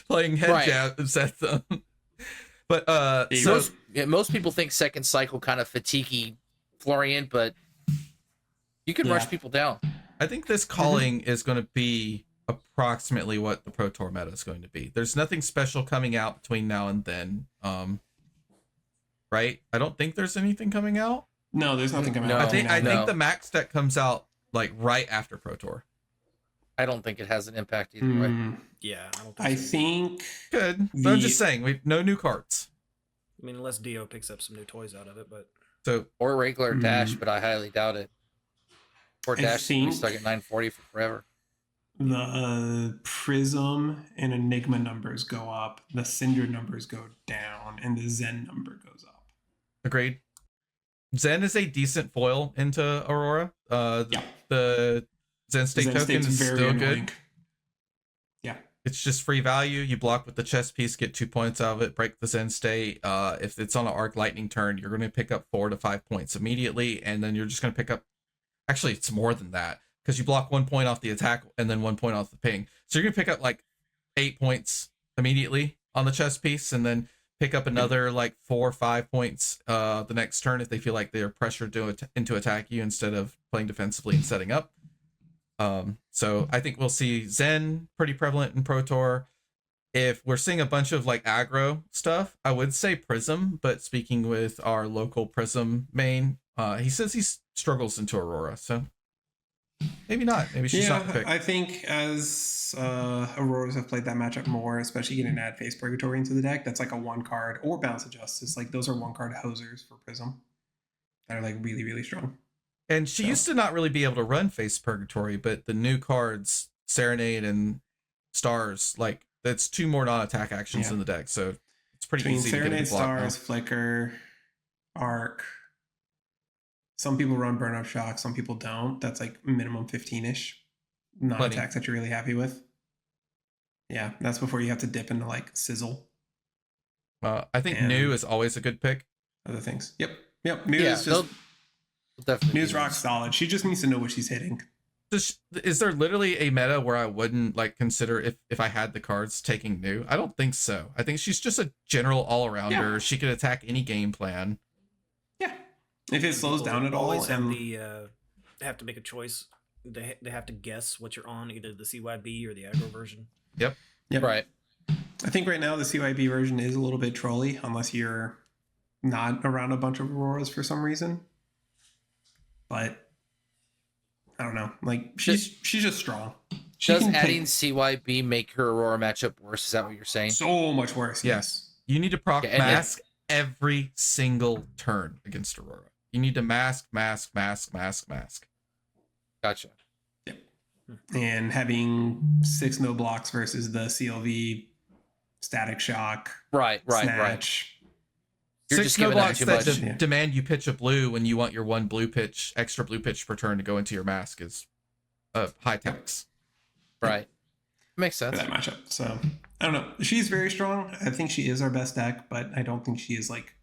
playing head Right. jabs at them. But So- most people think second cycle kind of fatiguey Florian, but you can Yeah. rush people down. I think this calling is going to be approximately what the Pro Tour meta is going to be. There's nothing special coming out between now and then. Right? I don't think there's anything coming out. No, there's nothing coming No. out. I think No. the max deck comes out like right after Pro Tour. I don't think it has an impact either way. Yeah, I don't think I so. think Good. But I'm The- just saying, we no new cards. I mean, unless Dio picks up some new toys out of it, but So Or regular Dash, but I highly doubt it. Or I Dash is gonna be think- stuck at 940 for forever. the Prism and Enigma numbers go up, the Cinder numbers go down, and the Zen number goes up. agreed. Zen is a decent foil into Aurora. Yeah. The Zen State Zen token State's is very still annoying. good. Yeah. It's just free value. You block with the chess piece, get 2 points out of it, break the Zen State. If it's on an Arc Lightning turn, you're going to pick up 4 to 5 points immediately, and then you're just going to pick up. Actually, it's more than that because you block 1 point off the attack and then 1 point off the ping. So you're going to pick up like 8 points immediately on the chess piece, and then pick up another like 4 or 5 points the next turn if they feel like they're pressured into attack you instead of playing defensively and setting up. So I think we'll see Zen pretty prevalent in Pro Tour. If we're seeing a bunch of like aggro stuff, I would say Prism, but speaking with our local Prism main, he says he's struggles into Aurora. So maybe not. Maybe she's not the pick. I think as Auroras have played that matchup more, especially getting add Face Purgatory into the deck, that's like a 1-card, or Balance of Justice. Like those are 1-card hosers for Prism that are like really, really strong. And she used to not really be able to run Face Purgatory, but the new cards, Serenade and Stars, like that's 2 more non-attack actions in the deck. So it's pretty Between easy to get Serenade, a block Stars, now. Flicker, Arc. Some people run Burn Up Shock, some people don't. That's like minimum 15-ish non-attacks that you're really happy with. Yeah, that's before you have to dip into like Sizzle. I think New is always a good pick. Other things. Yep. New is just definitely New's rock solid. She just needs to know what she's hitting. Is there literally a meta where I wouldn't like consider if I had the cards taking New? I don't think so. I think she's just a general all-arounder. Yeah. She could attack any game plan. Yeah. If it slows down at all, always have to make a choice. They have to guess what you're on, either the CYB or the aggro version. Yep. Right. I think right now the CYB version is a little bit trolly, unless you're not around a bunch of Auroras for some reason. But I don't know. Like she's just strong. Does adding CYB make her Aurora matchup worse? Is that what you're saying? So much worse. Yes. You need to proc mask every single turn against Aurora. You need to mask. Gotcha. Yep. And having 6 no blocks versus the CLV Static Shock. Right. Snatch. You're 6 just no giving that blocks too that much. demand you pitch a blue when you want your 1 extra blue pitch per turn to go into your mask is high tax. Right. Makes sense. For that matchup. So I don't know. She's very strong. I think she is our best deck, but I don't think she is like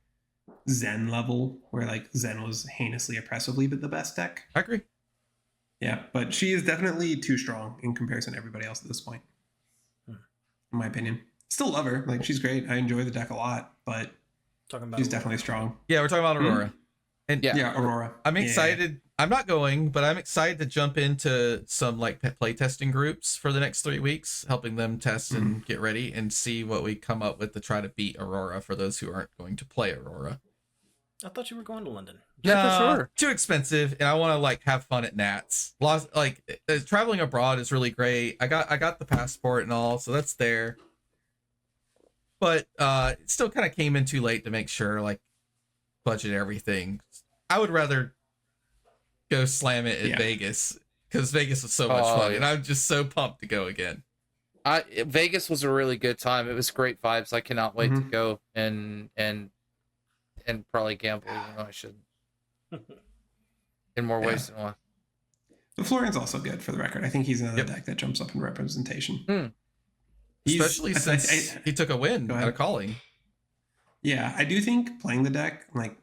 Zen level, where like Zen was heinously oppressively but the best deck. I agree. Yeah, but she is definitely too strong in comparison to everybody else at this point. In my opinion. Still love her. Like she's great. I enjoy the deck a lot, but she's definitely strong. Yeah, we're talking about Aurora. And yeah, Aurora. I'm excited. Yeah. I'm not going, but I'm excited to jump into some like play testing groups for the next 3 weeks, helping them test and get ready and see what we come up with to try to beat Aurora for those who aren't going to play Aurora. I thought you were going to London. Yeah, for sure. Too expensive, and I want to like have fun at Nats. Traveling abroad is really great. I got the passport and all, so that's there. But it still kind of came in too late to make sure like budget everything. I would rather go slam it in Vegas because Vegas was so much fun, and I'm just so pumped to go again. Vegas was a really good time. It was great vibes. I cannot wait to go and probably gamble, even though I shouldn't. In more ways than one. The Florian's also good, for the record. I think he's another deck that jumps up in representation. Especially since he took a win at a calling. Yeah, I do think playing the deck, like,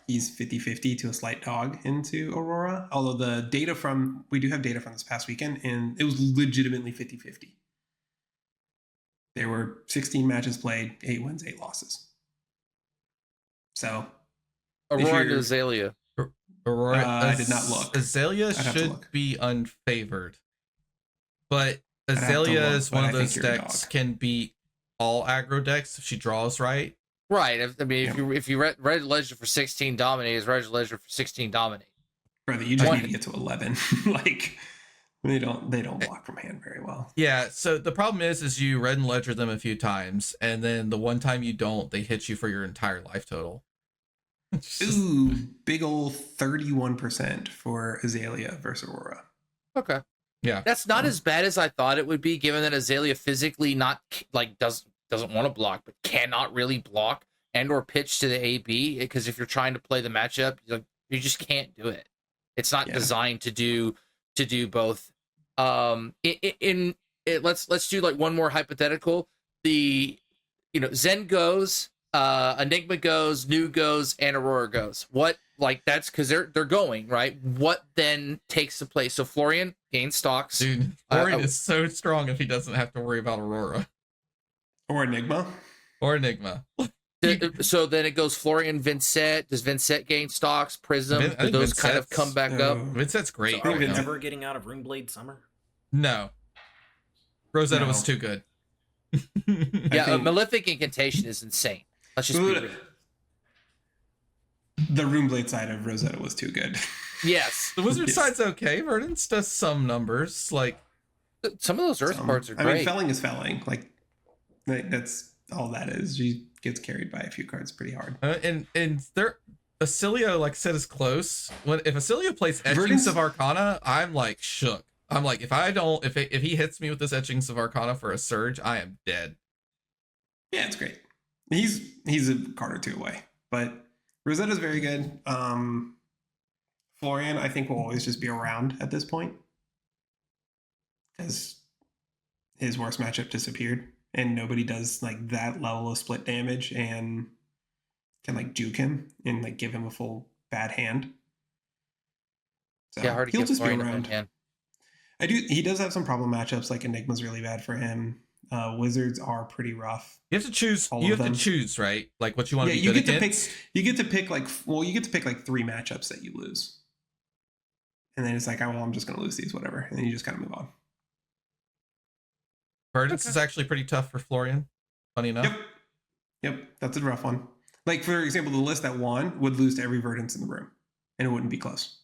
he's 50-50 to a slight dog into Aurora. Although we do have data from this past weekend, and it was legitimately 50-50. There were 16 matches played, 8 wins, 8 losses. So Aurora to Azalea. Aurora, I did not look. Azalea should be unfavored, but Azalea is one of those decks can beat all aggro decks if she draws right. Right. I mean, if you read Legend for 16 dominate, is Red Legend for 16 dominate. Brother, you just need to get to 11. Like they don't block from hand very well. Yeah. So the problem is you red and ledger them a few times, and then the one time you don't, they hit you for your entire life total. Ooh, big old 31% for Azalea versus Aurora. Okay. Yeah. That's not as bad as I thought it would be, given that Azalea physically not like doesn't want to block, but cannot really block and or pitch to the AB, because if you're trying to play the matchup, you just can't do it. It's not designed to do both. Let's do like one more hypothetical. Zen goes, Enigma goes, New goes, and Aurora goes. What, like, that's because they're going, right? What then takes the place? So Florian gains stocks. Dude, Florian is so strong if he doesn't have to worry about Aurora. Or Enigma. So then it goes Florian, Vincent. Does Vincent gain stocks? Prism? Do those kind of come back up? Vincent's great. So are we ever getting out of Runeblade Summer? No. Rosetta was too good. Yeah, Malefic Incantation is insane. Let's just be real. the Runeblade side of Rosetta was too good. Yes. The wizard Yes. side's okay. Verdance does some numbers. Like, Some of those Earth cards are I great. mean, felling is felling. Like that's all that is. She gets carried by a few cards pretty hard. and there, Acilio, like I said, is close. If Acilio plays Etchings Verdance- of Arcana, I'm like shook. I'm like, if he hits me with this Etchings of Arcana for a surge, I am dead. Yeah, it's great. He's a card or two away, but Rosetta's very good. Florian, I think, will always just be around at this point because his worst matchup disappeared, and nobody does like that level of split damage and can like juke him and like give him a full bad hand. So Yeah, hard to he'll get just be Florian a around. bad hand. He does have some problem matchups. Like Enigma's really bad for him. Wizards are pretty rough. You have to choose. All You of have to them. choose, right? Like what you want Yeah, to be you good get to against. pick. You get to pick like you get to pick like 3 matchups that you lose, and then it's like, oh well, I'm just gonna lose these, whatever, and then you just kind of move on. Verdance is actually pretty tough for Florian. Funny enough. Yep, that's a rough one. Like for example, the list that won would lose to every Verdance in the room, and it wouldn't be close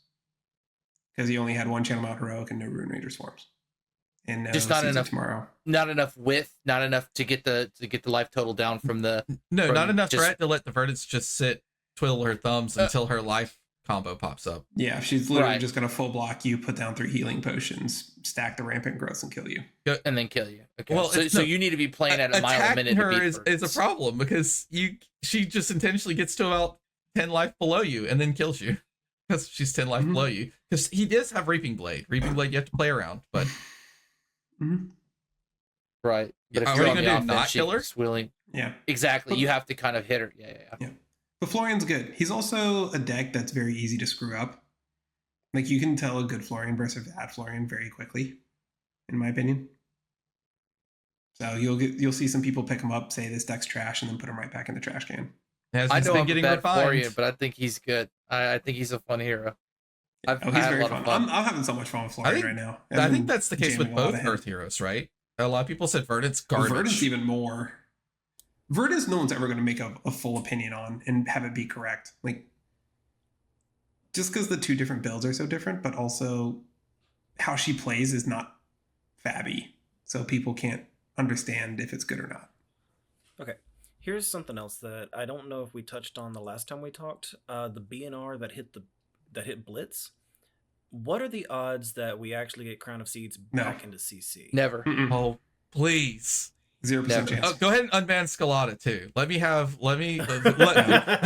because he only had 1 Channel Mount Heroic and no Rune Ranger Swarms, and no Just not Seeds of enough. Tomorrow. Not enough width, not enough to get the life total down from the No, From not enough just- threat to let the Verdance just sit, twiddle her thumbs until her life combo pops up. Yeah, she's literally Right. just gonna full block you, put down 3 healing potions, stack the rampant growth, and kill you. and then kill you. Okay. Well, so, it's- so no, you need to be playing at a mile a Attacking minute to her beat is a Verdance. problem because she just intentionally gets to about 10 life below you and then kills you because she's 10 life Mhm. below you. Because he does have Reaping Blade. Reaping Blade you have to play around, but Mhm. Right. But if Are you're we on the gonna do offense, not she kill her? keeps wheeling. Yeah. Exactly. You have to kind of hit her. Yeah. But Florian's good. He's also a deck that's very easy to screw up. Like you can tell a good Florian versus a bad Florian very quickly, in my opinion. So you'll see some people pick him up, say this deck's trash, and then put him right back in the trash can. as I he's know been I'm a getting bad refined. Florian, but I think he's good. I think he's a fun hero. I He's had a very lot fun. of fun. I'm having so much fun with Florian think- right now. I I've think been that's the case with jamming a lot both of him. Earth Heroes, right? A lot of people said Verdance garbage. Verdance even more. Verdance, no one's ever going to make a full opinion on and have it be correct. Like, just because the 2 different builds are so different, but also how she plays is not fabby, so people can't understand if it's good or not. Okay. Here's something else that I don't know if we touched on the last time we talked. The BNR that hit Blitz. What are the odds that we actually get Crown of Seeds No. back into CC? Never. Mm-mm. Oh, please. 0% Never. chance. Oh, go ahead and unban Scalata too.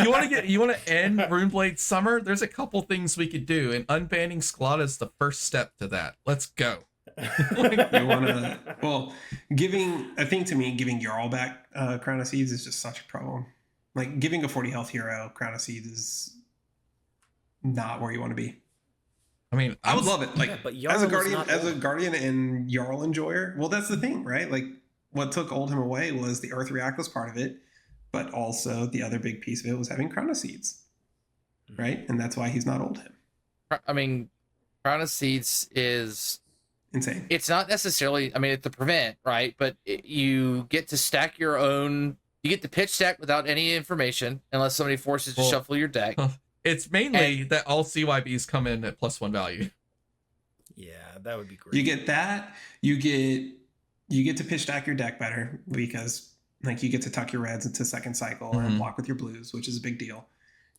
You want to end Runeblade Summer? There's a couple things we could do, and unbanning Scalata is the first step to that. Let's go. You want to, well, I think to me, giving Jarl back Crown of Seeds is just such a problem. Like, giving a 40 health hero Crown of Seeds is not where you want to be. I mean, I would love it. Like, Yeah, but as Jarl a was guardian, not as a old. guardian and Jarl enjoyer. Well, that's the thing, right? Like, what took Oldhim away was the Earth React was part of it, but also the other big piece of it was having Crown of Seeds, right? And that's why he's not Oldhim. I mean, Crown of Seeds is. Insane. It's not necessarily. I mean, it's the prevent, right? But you get to stack your own. You get to pitch stack without any information, unless somebody forces you to Well, shuffle your deck. it's mainly that all CYBs come in at +1 value. Yeah, that would be great. You get that. You get to pitch stack your deck better because like you get to tuck your reds into second cycle Mhm. and block with your blues, which is a big deal.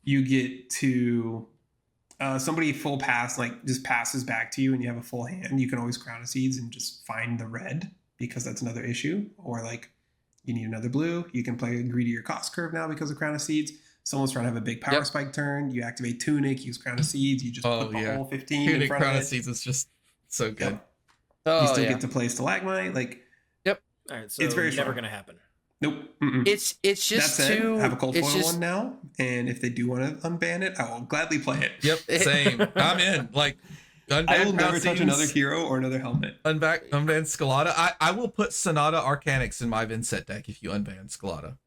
You get to somebody full pass, like just passes back to you and you have a full hand. You can always Crown of Seeds and just find the red because that's another issue. Or like you need another blue. You can play agree to your cost curve now because of Crown of Seeds. Someone's trying to have a big power Yep. spike turn. You activate Tunic, use Crown of Seeds. You just Oh, put the yeah. whole 15 in Tunic front Crown of of it. Seeds is just so good. Yep. Oh, You still yeah. get to play Stalagmite. Like, All right, so It's very never strong. gonna happen. nope. Mm-mm. It's That just said, too. I have a cold it's foil just, one now, and if they do want to unban it, I will gladly play it. Yep, same. I'm in. Like, unban I will Crown never of touch Seeds, another hero or another helmet. unban Scalata. I will put Sonata Arcanix in my Vincent deck if you unban Scalata.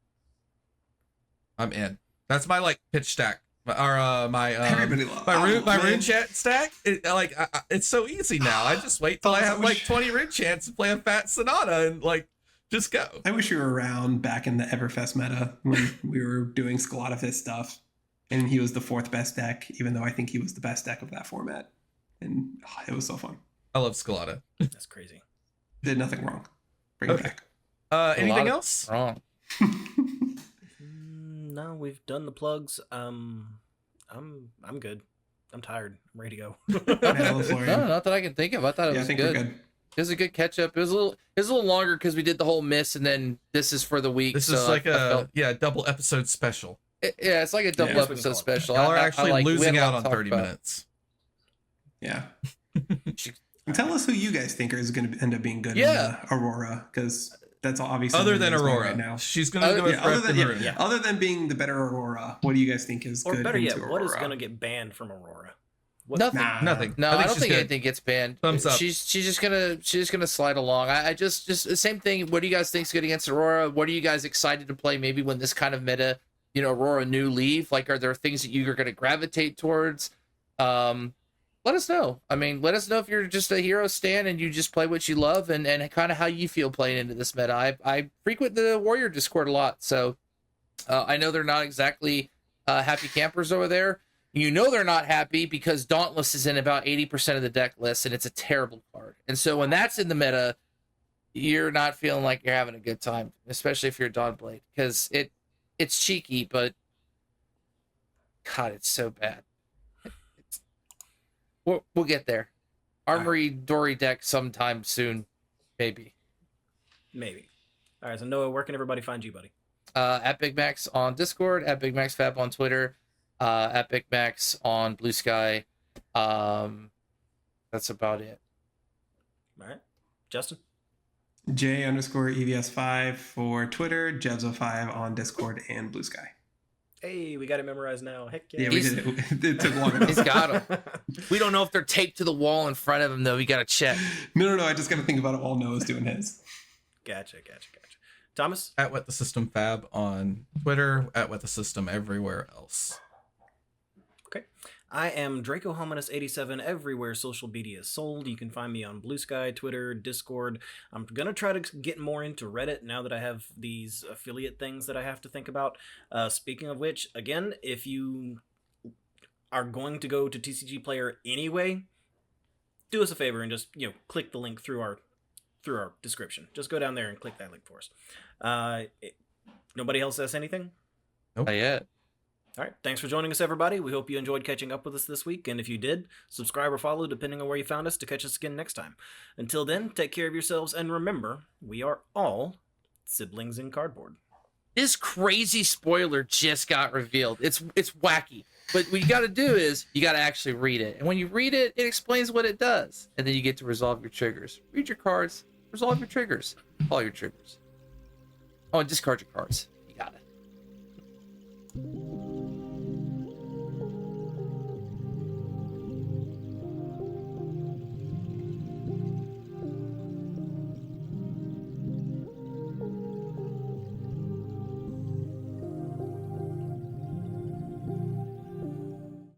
I'm in. That's my like pitch stack. My Everybody loves my rune chat stack. It's so easy now. I just wait till I have like 20 rune chants and play a fat Sonata and like just go. I wish you were around back in the Everfest meta when we were doing Scalata Fist stuff, and he was the 4th best deck, even though I think he was the best deck of that format. And it was so fun. I love Scalata. That's crazy. Did nothing wrong. Bring it back. Anything else? Wrong. No, we've done the plugs. I'm good. I'm tired. I'm ready to go. No, not that I can think of. I thought it was I think good. we're good. It was a good catch up. It was a little longer because we did the whole miss, and then this is for the week. This so is like I a double episode special. yeah, it's like a double Yeah. episode special. Y'all are I actually like- we losing have a lot out on to talk 30 about. minutes. Yeah. And tell us who you guys think is going to end up being good Yeah. in Aurora, because that's obviously Other the than news Aurora, right now. she's gonna do it. Yeah, other than yeah. other than being the better Aurora, what do you guys think is Or good better yet, into what is Aurora? going to get banned from Aurora? What? Nothing. Nah. Nothing. No, I don't she's think good. anything gets banned. Thumbs up. She's just gonna slide along. I just the same thing. What do you guys think is good against Aurora? What are you guys excited to play? Maybe when this kind of meta, Aurora new leave. Like, are there things that you are gonna gravitate towards? Let us know. I mean, let us know if you're just a hero stan and you just play what you love and kind of how you feel playing into this meta. I frequent the Warrior Discord a lot, so I know they're not exactly happy campers over there. They're not happy because Dauntless is in about 80% of the deck list, and it's a terrible card. And so when that's in the meta, you're not feeling like you're having a good time, especially if you're a Dawnblade, because it's cheeky, but God, it's so bad. We'll get there. Armory Dory deck sometime soon, maybe. Maybe. All right, so Noah, where can everybody find you, buddy? At Big Max on Discord, at Big Max Fab on Twitter, at Big Max on Blue Sky. That's about it. All right. Justin? J_EVS5 for Twitter, Jevzo5 on Discord and Blue Sky. Hey, we got it memorized now. Heck yeah. Yeah, we did it. It took long enough. He's got them. We don't know if they're taped to the wall in front of him, though. We got to check. No. I just got to think about it while Noah's doing his. Gotcha. Thomas? At What the System Fab on Twitter, at What the System everywhere else. Okay. I am Draco Hominus 87 everywhere social media is sold. You can find me on Blue Sky, Twitter, Discord. I'm going to try to get more into Reddit now that I have these affiliate things that I have to think about. Speaking of which, again, if you are going to go to TCG Player anyway, do us a favor and just, click the link through our description. Just go down there and click that link for us. Nobody else says anything? Not yet. All right. Thanks for joining us, everybody. We hope you enjoyed catching up with us this week. And if you did, subscribe or follow, depending on where you found us, to catch us again next time. Until then, take care of yourselves. And remember, we are all siblings in cardboard. This crazy spoiler just got revealed. It's wacky. But what you got to do is you got to actually read it. And when you read it, it explains what it does. And then you get to resolve your triggers. Read your cards, resolve your triggers, follow your triggers. Oh, and discard your cards. You got it.